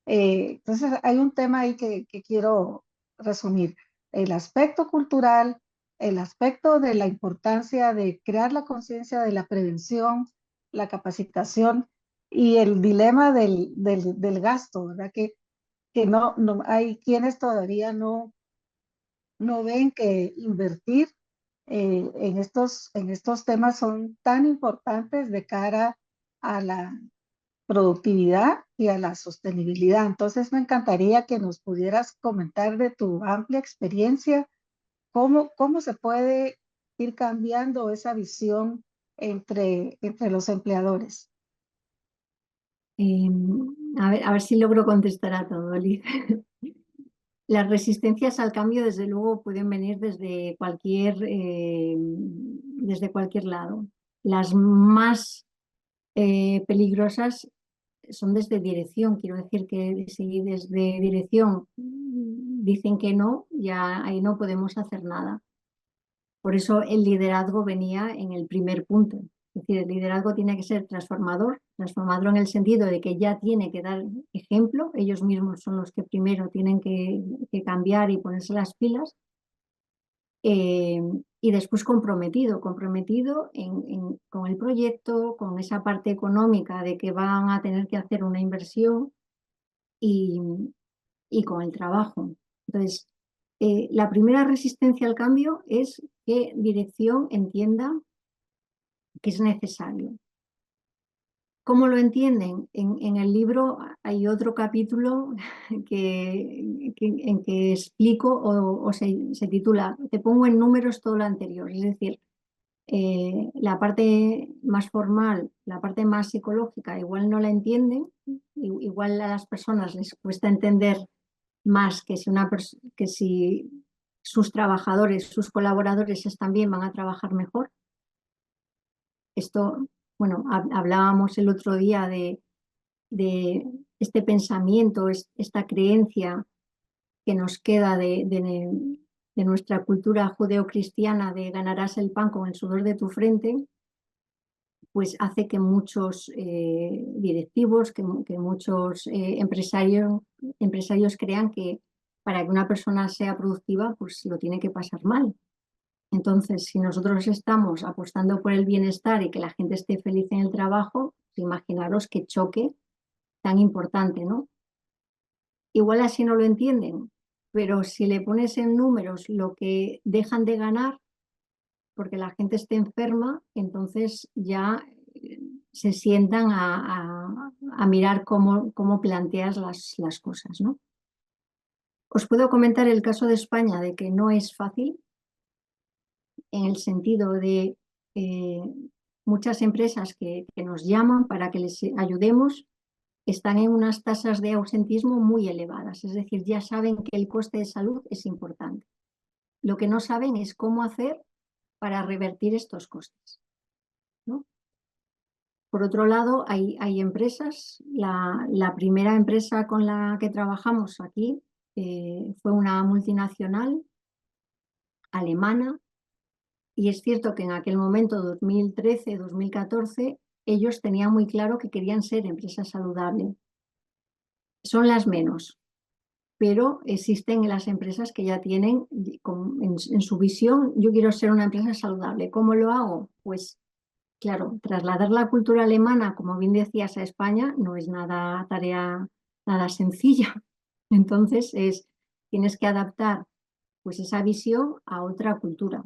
[SPEAKER 4] Entonces, hay un tema ahí que quiero resumir. El aspecto cultural, el aspecto de la importancia de crear la conciencia de la prevención, la capacitación y el dilema del gasto, ¿verdad? Que no hay quienes todavía no ven que invertir en estos temas son tan importantes de cara a la productividad y a la sostenibilidad. Entonces, me encantaría que nos pudieras comentar de tu amplia experiencia, cómo se puede ir cambiando esa visión entre los empleadores.
[SPEAKER 2] A ver si logro contestar a todo, Liz. Las resistencias al cambio, desde luego, pueden venir desde cualquier lado. Las más peligrosas son desde dirección. Quiero decir que si desde dirección dicen que no, ya ahí no podemos hacer nada. Por eso el liderazgo venía en el primer punto. Es decir, el liderazgo tiene que ser transformador en el sentido de que ya tiene que dar ejemplo, ellos mismos son los que primero tienen que cambiar y ponerse las pilas, y después comprometido con el proyecto, con esa parte económica de que van a tener que hacer una inversión y con el trabajo. Entonces, la primera resistencia al cambio es que dirección entienda que es necesario. ¿Cómo lo entienden? En el libro hay otro capítulo en que explico o se titula "Te pongo en números todo lo anterior". Es decir, la parte más formal, la parte más psicológica, igual no la entienden, igual a las personas les cuesta entender más que si sus trabajadores, sus colaboradores están bien, van a trabajar mejor. Esto, bueno, hablábamos el otro día de este pensamiento, esta creencia que nos queda de nuestra cultura judeocristiana de ganarás el pan con el sudor de tu frente, pues hace que muchos directivos, que muchos empresarios crean que para que una persona sea productiva, pues lo tiene que pasar mal. Entonces, si nosotros estamos apostando por el bienestar y que la gente esté feliz en el trabajo, imaginaros qué choque tan importante, ¿no? Igual así no lo entienden, pero si le pones en números lo que dejan de ganar porque la gente esté enferma, entonces ya se sientan a mirar cómo planteas las cosas, ¿no? Os puedo comentar el caso de España, de que no es fácil, en el sentido de muchas empresas que nos llaman para que les ayudemos están en unas tasas de ausentismo muy elevadas, es decir, ya saben que el coste de salud es importante. Lo que no saben es cómo hacer para revertir estos costes, ¿no? Por otro lado, hay empresas, la primera empresa con la que trabajamos aquí fue una multinacional alemana, y es cierto que en aquel momento, 2013, 2014, ellos tenían muy claro que querían ser empresas saludables. Son las menos, pero existen las empresas que ya tienen en su visión, yo quiero ser una empresa saludable. ¿Cómo lo hago? Pues claro, trasladar la cultura alemana, como bien decías, a España no es tarea nada sencilla. Entonces tienes que adaptar pues esa visión a otra cultura.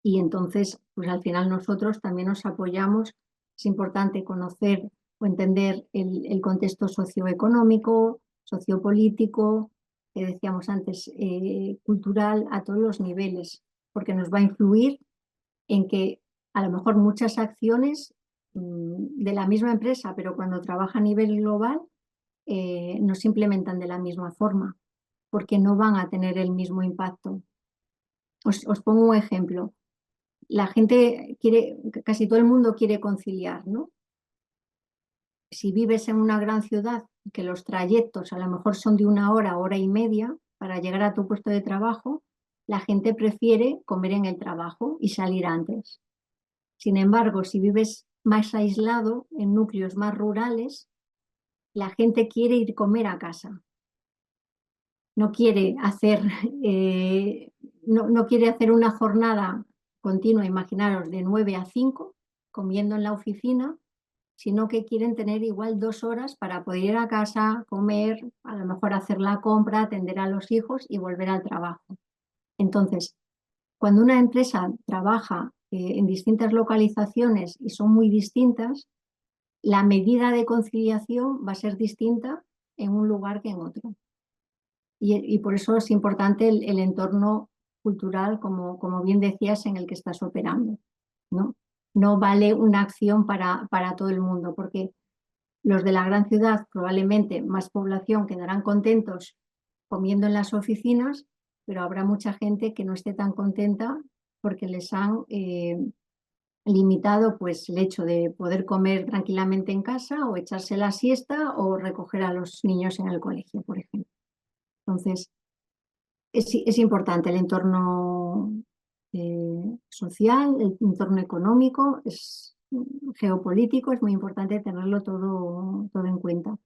[SPEAKER 2] Y entonces, pues al final nosotros también nos apoyamos. Es importante conocer o entender el contexto socioeconómico, sociopolítico, que decíamos antes, cultural, a todos los niveles, porque nos va a influir en que a lo mejor muchas acciones de la misma empresa, pero cuando trabaja a nivel global, no se implementan de la misma forma, porque no van a tener el mismo impacto. Os pongo un ejemplo. La gente quiere, casi todo el mundo quiere conciliar, ¿no? Si vives en una gran ciudad, que los trayectos a lo mejor son de 1 hora, hora y media para llegar a tu puesto de trabajo, la gente prefiere comer en el trabajo y salir antes. Sin embargo, si vives más aislado, en núcleos más rurales, la gente quiere ir a comer a casa. No quiere hacer, no quiere hacer una jornada continua, imaginaros, de 9 a 5, comiendo en la oficina, sino que quieren tener igual 2 horas para poder ir a casa, comer, a lo mejor hacer la compra, atender a los hijos y volver al trabajo. Entonces, cuando una empresa trabaja en distintas localizaciones y son muy distintas, la medida de conciliación va a ser distinta en un lugar que en otro. Y por eso es importante el entorno cultural, como bien decías, en el que estás operando, ¿no? No vale una acción para todo el mundo, porque los de la gran ciudad, probablemente más población, quedarán contentos comiendo en las oficinas, pero habrá mucha gente que no esté tan contenta porque les han limitado pues, el hecho de poder comer tranquilamente en casa o echarse la siesta o recoger a los niños en el colegio, por ejemplo. Entonces, es importante el entorno social, el entorno económico, geopolítico, es muy importante tenerlo todo en cuenta.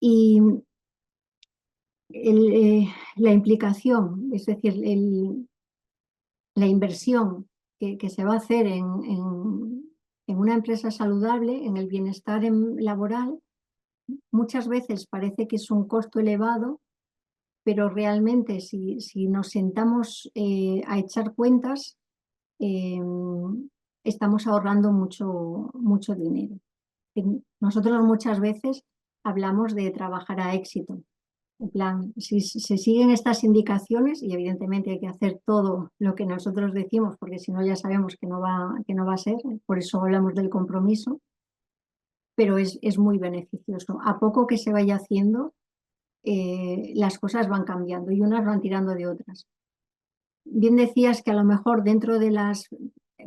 [SPEAKER 2] Y la implicación, es decir, la inversión que se va a hacer en una empresa saludable, en el bienestar laboral, muchas veces parece que es un costo elevado, pero realmente si nos sentamos a echar cuentas, estamos ahorrando mucho dinero. Nosotros muchas veces hablamos de trabajar a éxito. En plan, si se siguen estas indicaciones, y evidentemente hay que hacer todo lo que nosotros decimos, porque si no ya sabemos que no va a ser, por eso hablamos del compromiso, pero es muy beneficioso. A poco que se vaya haciendo, las cosas van cambiando y unas van tirando de otras. Bien decías que a lo mejor dentro de las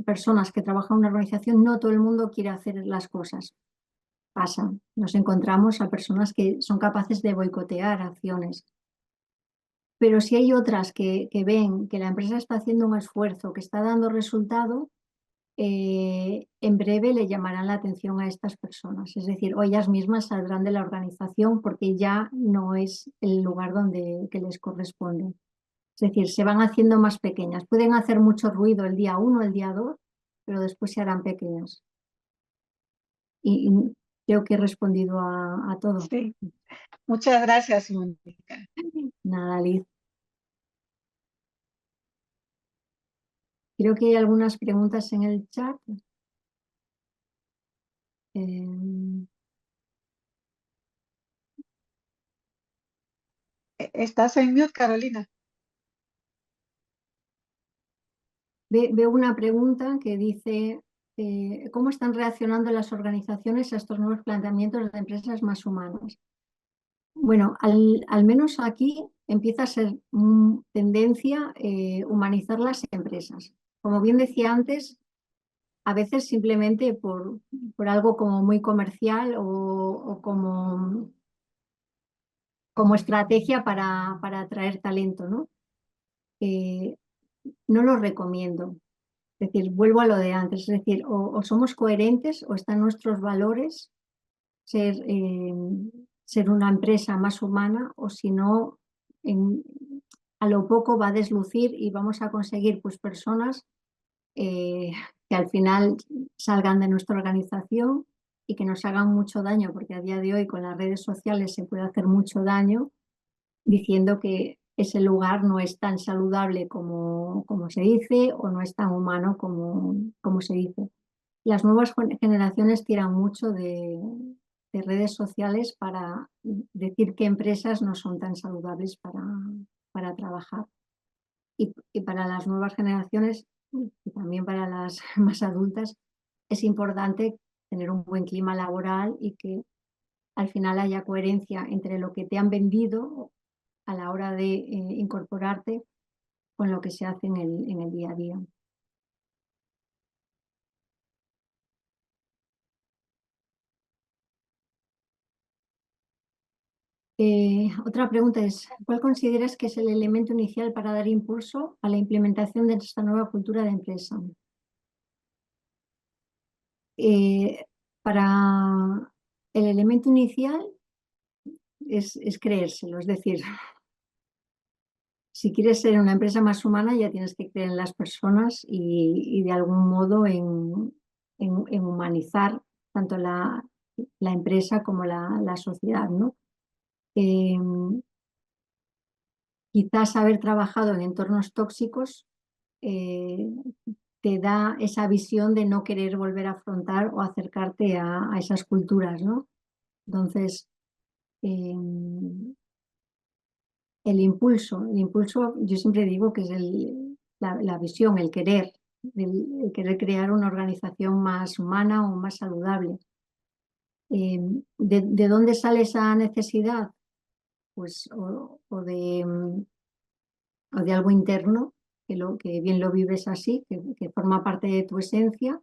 [SPEAKER 2] personas que trabajan en una organización no todo el mundo quiere hacer las cosas. Pasa, nos encontramos a personas que son capaces de boicotear acciones. Pero si hay otras que ven que la empresa está haciendo un esfuerzo, que está dando resultado, en breve le llamarán la atención a estas personas. Es decir, o ellas mismas saldrán de la organización porque ya no es el lugar que les corresponde. Es decir, se van haciendo más pequeñas. Pueden hacer mucho ruido el día 1, el día 2, pero después se harán pequeñas. Y creo que he respondido a todo.
[SPEAKER 4] Sí, muchas gracias, Mónica.
[SPEAKER 2] Nada, Liz. Creo que hay algunas preguntas en el chat.
[SPEAKER 4] ¿Estás en mute, Carolina?
[SPEAKER 2] Veo una pregunta que dice, ¿cómo están reaccionando las organizaciones a estos nuevos planteamientos de empresas más humanas? Bueno, al menos aquí empieza a ser tendencia humanizar las empresas. Como bien decía antes, a veces simplemente por algo como muy comercial o como estrategia para atraer talento, ¿no? No lo recomiendo. Es decir, vuelvo a lo de antes, es decir, o somos coherentes o están nuestros valores ser una empresa más humana, o si no, a lo poco va a deslucir y vamos a conseguir pues personas que al final salgan de nuestra organización y que nos hagan mucho daño, porque a día de hoy con las redes sociales se puede hacer mucho daño diciendo que ese lugar no es tan saludable como se dice o no es tan humano como se dice. Las nuevas generaciones tiran mucho de redes sociales para decir que empresas no son tan saludables para trabajar. Y para las nuevas generaciones y también para las más adultas, es importante tener un buen clima laboral y que al final haya coherencia entre lo que te han vendido a la hora de incorporarte con lo que se hace en el día a día. Otra pregunta es, ¿cuál consideras que es el elemento inicial para dar impulso a la implementación de esta nueva cultura de empresa? Para el elemento inicial es creérselo, es decir, si quieres ser una empresa más humana ya tienes que creer en las personas y de algún modo en humanizar tanto la empresa como la sociedad, ¿no? Quizás haber trabajado en entornos tóxicos te da esa visión de no querer volver a afrontar o acercarte a esas culturas, ¿no? Entonces, el impulso, yo siempre digo que es la visión, el querer crear una organización más humana o más saludable. ¿De dónde sale esa necesidad? Pues o de algo interno, que bien lo vives así, que forma parte de tu esencia,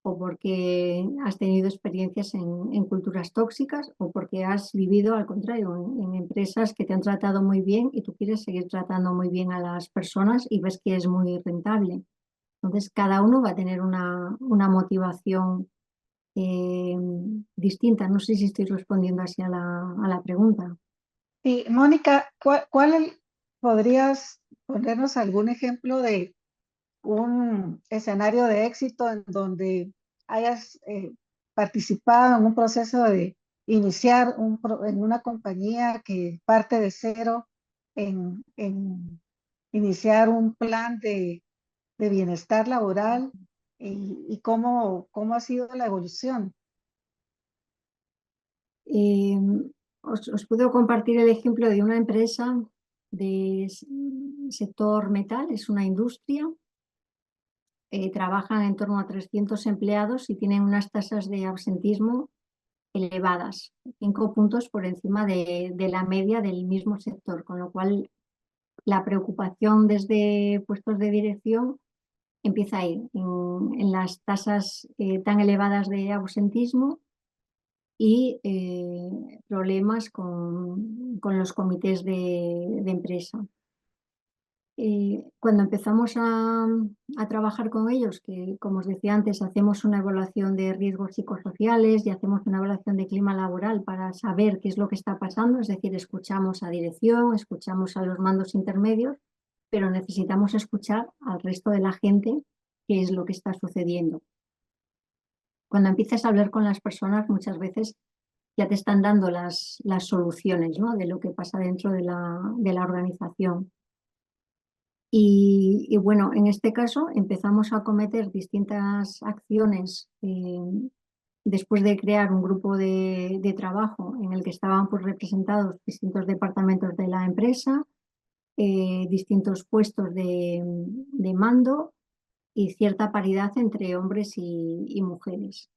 [SPEAKER 2] o porque has tenido experiencias en culturas tóxicas, o porque has vivido al contrario, en empresas que te han tratado muy bien y tú quieres seguir tratando muy bien a las personas y ves que es muy rentable. Entonces, cada uno va a tener una motivación distinta. No sé si estoy respondiendo así a la pregunta.
[SPEAKER 4] Y Mónica, podrías ponernos algún ejemplo de un escenario de éxito en donde hayas participado en un proceso de iniciar en una compañía que parte de cero, en iniciar un plan de bienestar laboral y cómo ha sido la evolución?
[SPEAKER 2] Os puedo compartir el ejemplo de una empresa del sector metal, es una industria. Trabajan en torno a 300 empleados y tienen unas tasas de absentismo elevadas, 5 puntos por encima de la media del mismo sector, con lo cual la preocupación desde puestos de dirección empieza ahí, en las tasas tan elevadas de ausentismo y problemas con los comités de empresa. Cuando empezamos a trabajar con ellos, que como os decía antes, hacemos una evaluación de riesgos psicosociales y hacemos una evaluación de clima laboral para saber qué es lo que está pasando, es decir, escuchamos a dirección, escuchamos a los mandos intermedios, pero necesitamos escuchar al resto de la gente qué es lo que está sucediendo. Cuando empiezas a hablar con las personas, muchas veces ya te están dando las soluciones, ¿no?, de lo que pasa dentro de la organización. Y bueno, en este caso empezamos a cometer distintas acciones después de crear un grupo de trabajo en el que estaban pues, representados distintos departamentos de la empresa, distintos puestos de mando y cierta paridad entre hombres y mujeres.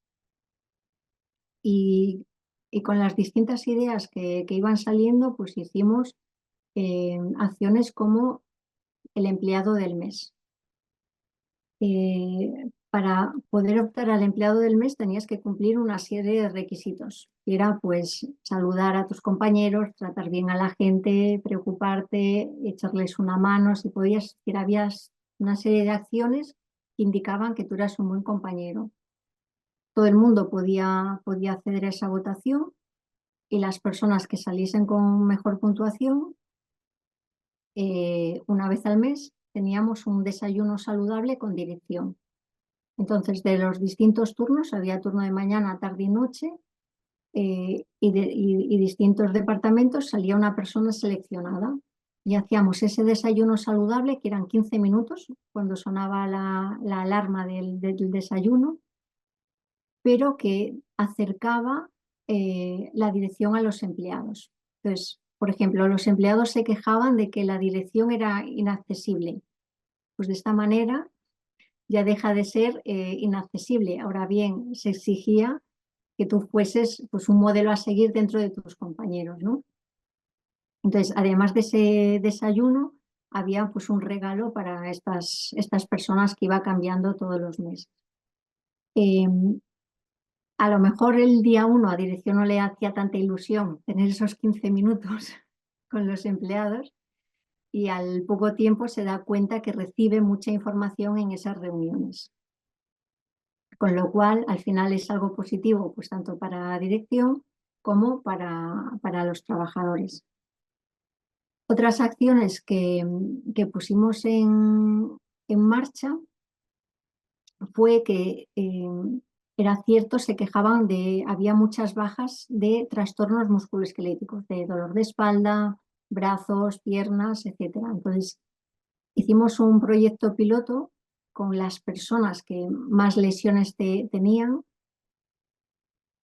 [SPEAKER 2] Y con las distintas ideas que iban saliendo, pues hicimos acciones como el empleado del mes. Para poder optar al empleado del mes tenías que cumplir una serie de requisitos. Era pues saludar a tus compañeros, tratar bien a la gente, preocuparte, echarles una mano, si podías, había una serie de acciones que indicaban que tú eras un buen compañero. Todo el mundo podía acceder a esa votación y las personas que saliesen con mejor puntuación, una vez al mes teníamos un desayuno saludable con dirección. Entonces, de los distintos turnos, había turno de mañana, tarde y noche, y distintos departamentos, salía una persona seleccionada. Y hacíamos ese desayuno saludable, que eran 15 minutos, cuando sonaba la alarma del desayuno, pero que acercaba la dirección a los empleados. Entonces, por ejemplo, los empleados se quejaban de que la dirección era inaccesible. Pues de esta manera ya deja de ser inaccesible. Ahora bien, se exigía que tú fueses pues, un modelo a seguir dentro de tus compañeros, ¿no? Entonces, además de ese desayuno, había pues un regalo para estas personas que iba cambiando todos los meses. A lo mejor el día 1 a dirección no le hacía tanta ilusión tener esos 15 minutos con los empleados y al poco tiempo se da cuenta que recibe mucha información en esas reuniones. Con lo cual, al final es algo positivo, pues tanto para la dirección como para los trabajadores. Otras acciones que pusimos en marcha fue que era cierto, se quejaban había muchas bajas de trastornos musculoesqueléticos, de dolor de espalda, brazos, piernas, etc. Entonces, hicimos un proyecto piloto con las personas que más lesiones tenían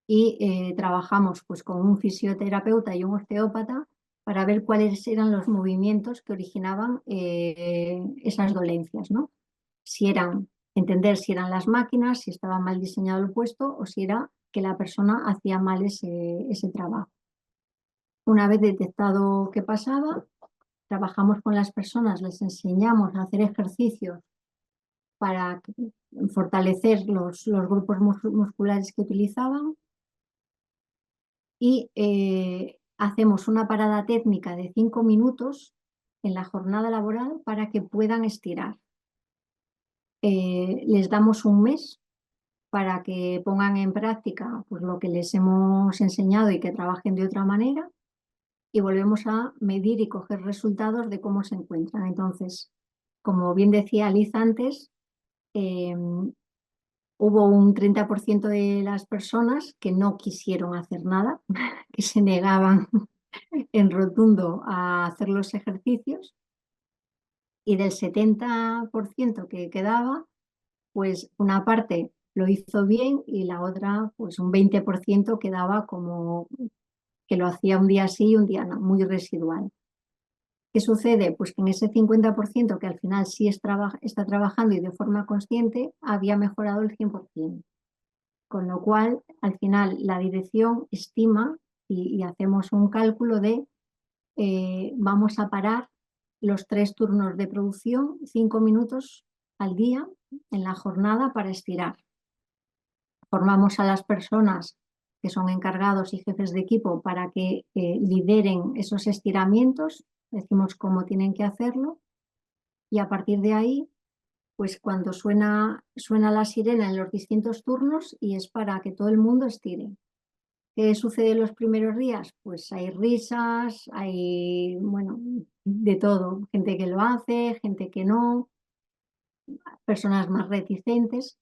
[SPEAKER 2] y trabajamos pues, con un fisioterapeuta y un osteópata para ver cuáles eran los movimientos que originaban esas dolencias, ¿no? Entender si eran las máquinas, si estaba mal diseñado el puesto o si era que la persona hacía mal ese trabajo. Una vez detectado qué pasaba, trabajamos con las personas, les enseñamos a hacer ejercicios para fortalecer los grupos musculares que utilizaban y hacemos una parada técnica de 5 minutos en la jornada laboral para que puedan estirar. Les damos un mes para que pongan en práctica pues, lo que les hemos enseñado y que trabajen de otra manera y volvemos a medir y coger resultados de cómo se encuentran. Entonces, como bien decía Liz antes, hubo un 30% de las personas que no quisieron hacer nada, que se negaban en rotundo a hacer los ejercicios y del 70% que quedaba, pues una parte lo hizo bien y la otra, pues un 20% quedaba como que lo hacía un día sí y un día no, muy residual. ¿Qué sucede? Pues que en ese 50% que al final sí está trabajando y de forma consciente, había mejorado el 100%. Con lo cual, al final, la dirección estima y hacemos un cálculo de vamos a parar los 3 turnos de producción, 5 minutos al día en la jornada para estirar. Formamos a las personas que son encargados y jefes de equipo para que lideren esos estiramientos, decimos cómo tienen que hacerlo y a partir de ahí, pues cuando suena la sirena en los distintos turnos y es para que todo el mundo estire. ¿Qué sucede en los primeros días? Pues hay risas, hay, bueno, de todo, gente que lo hace, gente que no, personas más reticentes.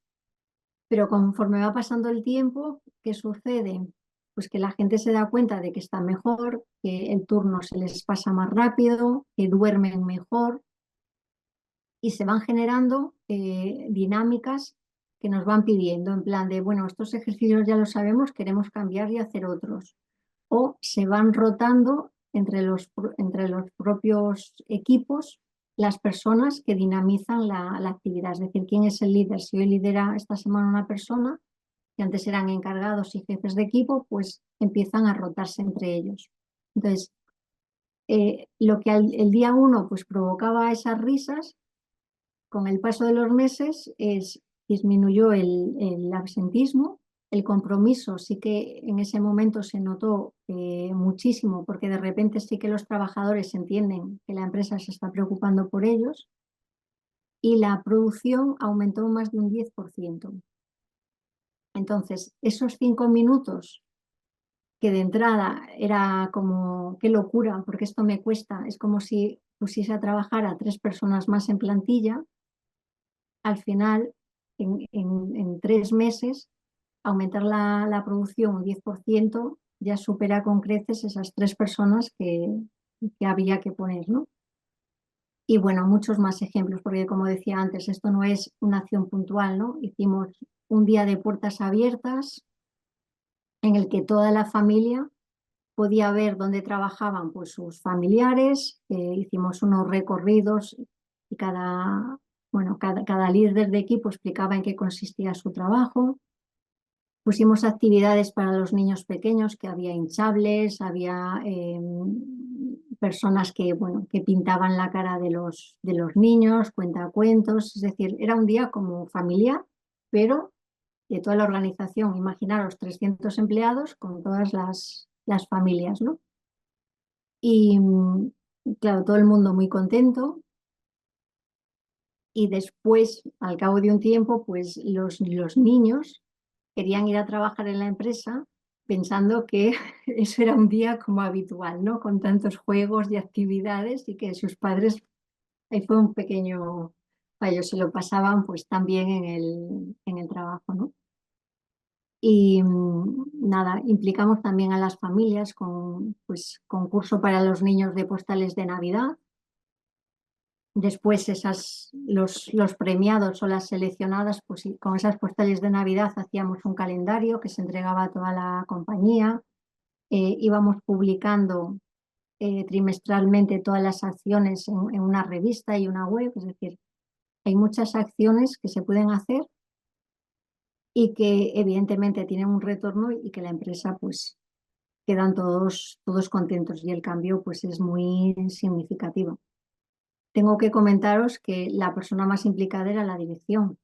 [SPEAKER 2] Pero conforme va pasando el tiempo, ¿qué sucede? Pues que la gente se da cuenta de que está mejor, que el turno se les pasa más rápido, que duermen mejor y se van generando dinámicas que nos van pidiendo en plan de, bueno, estos ejercicios ya lo sabemos, queremos cambiar y hacer otros. O se van rotando entre los propios equipos las personas que dinamizan la actividad. Es decir, ¿quién es el líder? Si hoy lidera esta semana una persona, que antes eran encargados y jefes de equipo, pues empiezan a rotarse entre ellos. Entonces, lo que el día 1 pues, provocaba esas risas, con el paso de los meses disminuyó el absentismo, el compromiso sí que en ese momento se notó muchísimo porque de repente sí que los trabajadores entienden que la empresa se está preocupando por ellos y la producción aumentó más de un 10%. Entonces, esos 5 minutos que de entrada era como, qué locura, porque esto me cuesta, es como si pusiese a trabajar a 3 personas más en plantilla, al final, en 3 meses, aumentar la producción un 10% ya supera con creces esas 3 personas que había que poner, ¿no? Y bueno, muchos más ejemplos, porque como decía antes, esto no es una acción puntual, ¿no? Hicimos un día de puertas abiertas en el que toda la familia podía ver dónde trabajaban pues, sus familiares, hicimos unos recorridos y cada bueno, cada líder de equipo explicaba en qué consistía su trabajo. Pusimos actividades para los niños pequeños, que había hinchables, había personas que, bueno, que pintaban la cara de los niños, cuentacuentos, es decir, era un día como familiar, pero de toda la organización. Imaginaros 300 empleados con todas las familias, ¿no? Y claro, todo el mundo muy contento. Y después, al cabo de un tiempo, pues los niños querían ir a trabajar en la empresa pensando que eso era un día como habitual, ¿no? Con tantos juegos y actividades, y que sus padres, ahí fue un pequeño fallo, se lo pasaban pues también en el trabajo, ¿no? Y nada, implicamos también a las familias con pues, concurso para los niños de postales de Navidad. Después los premiados o las seleccionadas, pues con esas postales de Navidad hacíamos un calendario que se entregaba a toda la compañía. Íbamos publicando trimestralmente todas las acciones en una revista y una web. Es decir, hay muchas acciones que se pueden hacer y que evidentemente tienen un retorno y que la empresa pues quedan todos contentos, y el cambio pues es muy significativo. Tengo que comentaros que la persona más implicada era la dirección,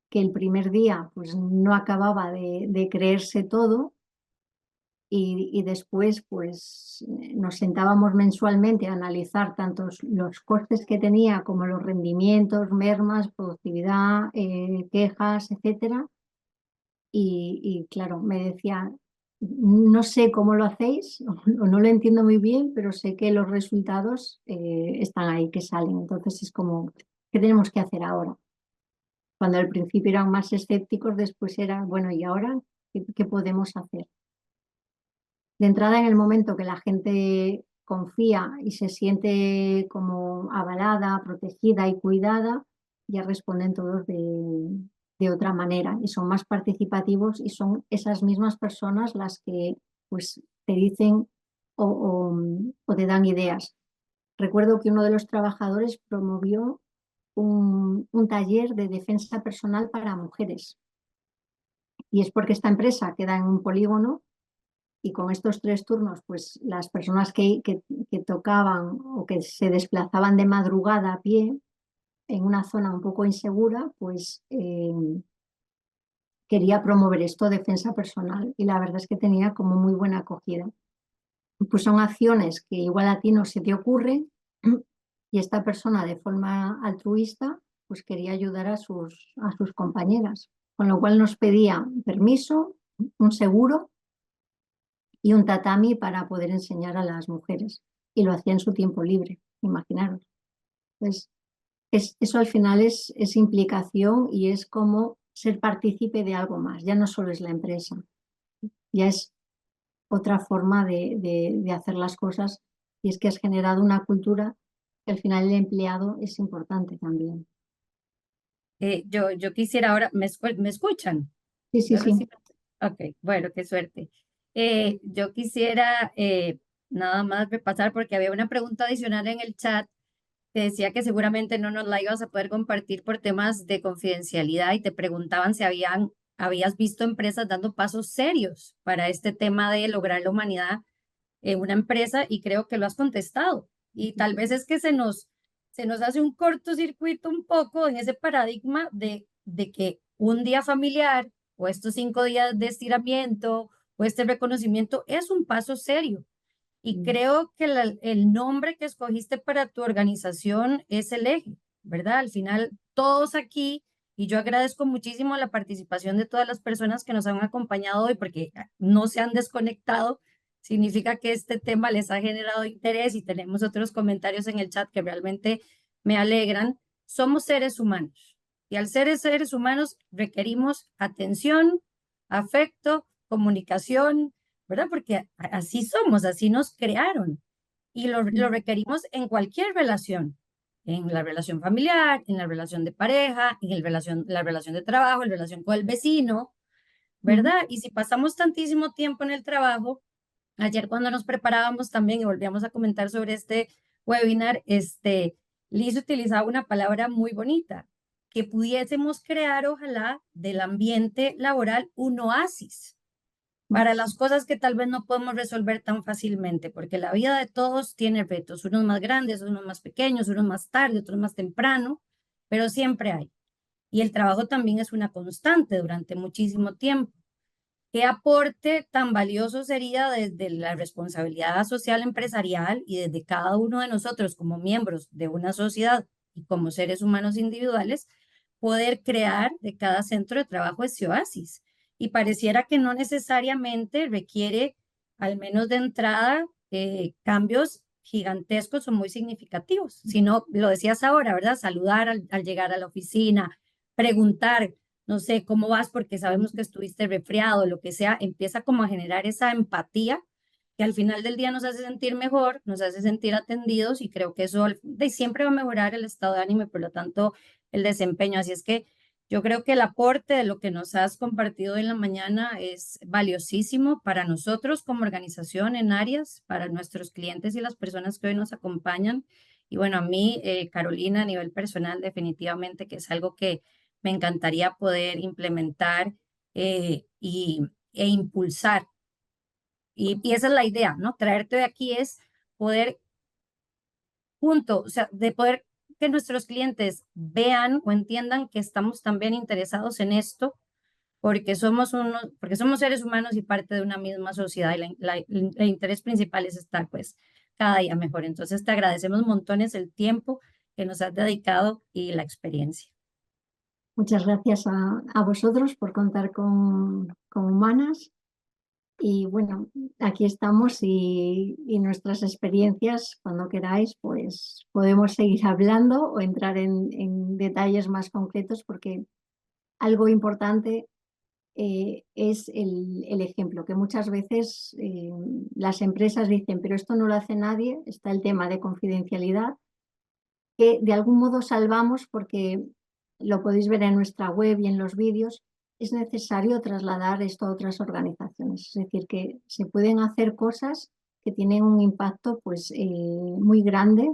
[SPEAKER 2] que el primer día pues no acababa de creerse todo, y después pues nos sentábamos mensualmente a analizar tanto los costes que tenía como los rendimientos, mermas, productividad, quejas, etcétera. Y claro, me decía, no sé cómo lo hacéis o no lo entiendo muy bien, pero sé que los resultados están ahí, que salen. Entonces es como, ¿qué tenemos que hacer ahora? Cuando al principio eran más escépticos, después era, bueno, ¿y ahora qué podemos hacer? De entrada, en el momento que la gente confía y se siente como avalada, protegida y cuidada, ya responden todos de otra manera y son más participativos, y son esas mismas personas las que pues te dicen o te dan ideas. Recuerdo que uno de los trabajadores promovió un taller de defensa personal para mujeres, y es porque esta empresa queda en un polígono, y con estos 3 turnos, pues las personas que tocaban o que se desplazaban de madrugada a pie en una zona un poco insegura, pues quería promover esto, defensa personal, y la verdad es que tenía como muy buena acogida. Pues son acciones que igual a ti no se te ocurren, y esta persona de forma altruista pues quería ayudar a sus compañeras, con lo cual nos pedía permiso, un seguro y un tatami para poder enseñar a las mujeres. Y lo hacía en su tiempo libre, imaginaros. Entonces, eso al final es implicación, y es como ser partícipe de algo más. Ya no solo es la empresa, ya es otra forma de hacer las cosas, y es que has generado una cultura que al final el empleado es importante también.
[SPEAKER 5] Yo quisiera ahora, ¿me escuchan?
[SPEAKER 2] Sí, sí,
[SPEAKER 5] Yo
[SPEAKER 2] sí.
[SPEAKER 5] Ok, bueno, qué suerte. Yo quisiera nada más repasar porque había una pregunta adicional en el chat que decía que seguramente no nos la ibas a poder compartir por temas de confidencialidad, y te preguntaban si habías visto empresas dando pasos serios para este tema de lograr la humanidad en una empresa, y creo que lo has contestado. Y tal vez es que se nos hace un cortocircuito un poco en ese paradigma de que un día familiar o estos 5 días de estiramiento o este reconocimiento es un paso serio. Y creo que el nombre que escogiste para tu organización es el eje, ¿verdad? Al final, todos aquí, y yo agradezco muchísimo la participación de todas las personas que nos han acompañado hoy, porque no se han desconectado, significa que este tema les ha generado interés, y tenemos otros comentarios en el chat que realmente me alegran. Somos seres humanos, y al ser seres humanos requerimos atención, afecto, comunicación, ¿verdad? Porque así somos, así nos crearon, y lo requerimos en cualquier relación, en la relación familiar, en la relación de pareja, en la relación de trabajo, en la relación con el vecino, ¿verdad? Y si pasamos tantísimo tiempo en el trabajo, ayer cuando nos preparábamos también y volvíamos a comentar sobre este webinar, Liz utilizaba una palabra muy bonita, que pudiésemos crear, ojalá, del ambiente laboral un oasis para las cosas que tal vez no podemos resolver tan fácilmente, porque la vida de todos tiene retos, unos más grandes, unos más pequeños, unos más tarde, otros más temprano, pero siempre hay. Y el trabajo también es una constante durante muchísimo tiempo. ¿Qué aporte tan valioso sería desde la responsabilidad social empresarial y desde cada uno de nosotros como miembros de una sociedad y como seres humanos individuales, poder crear de cada centro de trabajo ese oasis? Y pareciera que no necesariamente requiere, al menos de entrada, cambios gigantescos o muy significativos, sino, lo decías ahora, ¿verdad? Saludar al llegar a la oficina, preguntar, no sé, ¿cómo vas? Porque sabemos que estuviste resfriado, lo que sea, empieza como a generar esa empatía que al final del día nos hace sentir mejor, nos hace sentir atendidos y creo que eso siempre va a mejorar el estado de ánimo y por lo tanto el desempeño. Así es que yo creo que el aporte de lo que nos has compartido en la mañana es valiosísimo para nosotros como organización en áreas, para nuestros clientes y las personas que hoy nos acompañan. Y bueno, a mí, Carolina, a nivel personal, definitivamente que es algo que me encantaría poder implementar e impulsar. Y esa es la idea, ¿no? Traerte de aquí es poder o sea, de poder que nuestros clientes vean o entiendan que estamos también interesados en esto porque somos seres humanos y parte de una misma sociedad y el interés principal es estar pues cada día mejor. Entonces te agradecemos montones el tiempo que nos has dedicado y la experiencia.
[SPEAKER 2] Muchas gracias a vosotros por contar con Humanas. Y bueno, aquí estamos y nuestras experiencias, cuando queráis, pues podemos seguir hablando o entrar en detalles más concretos, porque algo importante es el ejemplo, que muchas veces las empresas dicen, pero esto no lo hace nadie, está el tema de confidencialidad, que de algún modo salvamos porque lo podéis ver en nuestra web y en los vídeos. Es necesario trasladar esto a otras organizaciones, es decir, que se pueden hacer cosas que tienen un impacto pues, muy grande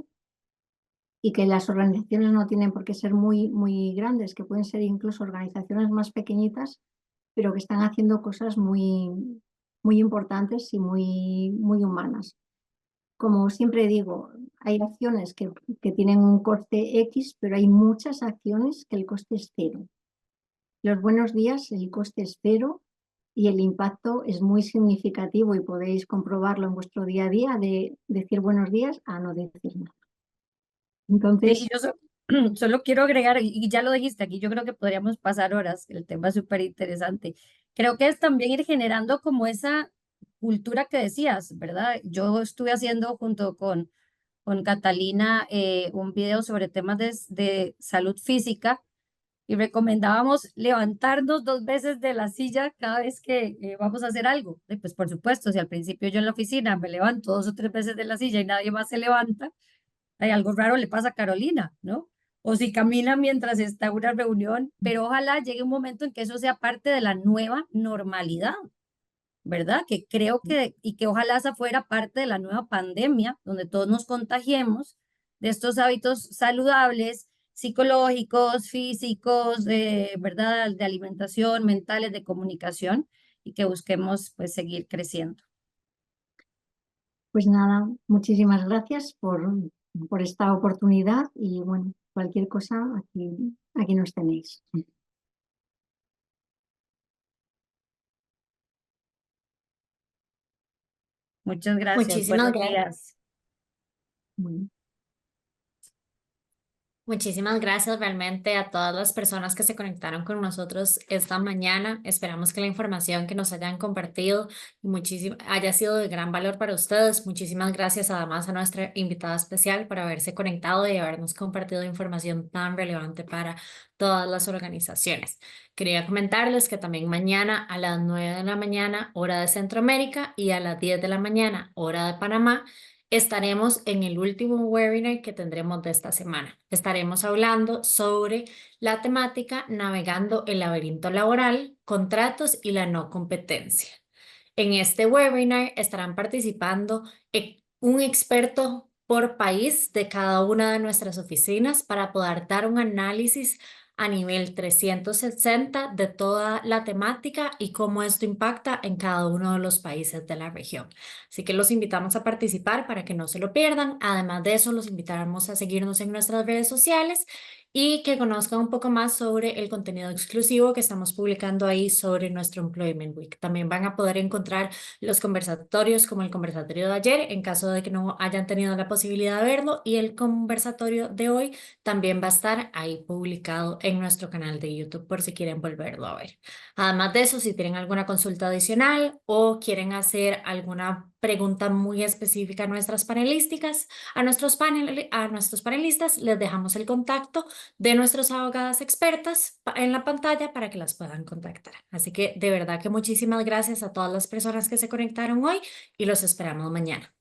[SPEAKER 2] y que las organizaciones no tienen por qué ser muy grandes, que pueden ser incluso organizaciones más pequeñitas, pero que están haciendo cosas muy importantes y muy humanas. Como siempre digo, hay acciones que tienen un coste X, pero hay muchas acciones que el coste es cero. Los buenos días, el coste es cero y el impacto es muy significativo y podéis comprobarlo en vuestro día a día de decir buenos días a no decir nada. Entonces,
[SPEAKER 5] Y yo solo quiero agregar, y ya lo dijiste aquí, yo creo que podríamos pasar horas, el tema es súper interesante. Creo que es también ir generando como esa cultura que decías, ¿verdad? Yo estuve haciendo junto con Catalina un video sobre temas de salud física y recomendábamos levantarnos 2 veces de la silla cada vez que vamos a hacer algo. Y pues por supuesto, si al principio yo en la oficina me levanto 2 o 3 veces de la silla y nadie más se levanta, hay algo raro le pasa a Carolina, ¿no? O si camina mientras está en una reunión, pero ojalá llegue un momento en que eso sea parte de la nueva normalidad, ¿verdad? Que creo y que ojalá esa fuera parte de la nueva pandemia, donde todos nos contagiemos de estos hábitos saludables, psicológicos, físicos, ¿verdad? De alimentación, mentales, de comunicación, y que busquemos pues seguir creciendo.
[SPEAKER 2] pues nada, muchísimas gracias por esta oportunidad y bueno, cualquier cosa aquí nos tenéis.
[SPEAKER 5] Muchas gracias.
[SPEAKER 1] Muchísimas
[SPEAKER 5] Buenos
[SPEAKER 1] gracias.
[SPEAKER 5] días.
[SPEAKER 2] Bueno.
[SPEAKER 1] Muchísimas gracias realmente a todas las personas que se conectaron con nosotros esta mañana. Esperamos que la información que nos hayan compartido haya sido de gran valor para ustedes. Muchísimas gracias además a nuestra invitada especial por haberse conectado y habernos compartido información tan relevante para todas las organizaciones. Quería comentarles que también mañana a las 9 de la mañana, hora de Centroamérica, y a las 10 de la mañana, hora de Panamá, estaremos en el último webinar que tendremos de esta semana. Estaremos hablando sobre la temática Navegando el laberinto laboral, contratos y la no competencia. En este webinar estarán participando un experto por país de cada una de nuestras oficinas para poder dar un análisis a nivel 360 de toda la temática y cómo esto impacta en cada uno de los países de la región. Así que los invitamos a participar para que no se lo pierdan. Además de eso, los invitamos a seguirnos en nuestras redes sociales y que conozcan un poco más sobre el contenido exclusivo que estamos publicando ahí sobre nuestro Employment Week. También van a poder encontrar los conversatorios como el conversatorio de ayer en caso de que no hayan tenido la posibilidad de verlo, y el conversatorio de hoy también va a estar ahí publicado en nuestro canal de YouTube por si quieren volverlo a ver. Además de eso, si tienen alguna consulta adicional o quieren hacer alguna pregunta muy específica a nuestras panelísticas, a nuestros panelistas, les dejamos el contacto de nuestras abogadas expertas en la pantalla para que las puedan contactar. Así que de verdad que muchísimas gracias a todas las personas que se conectaron hoy y los esperamos mañana.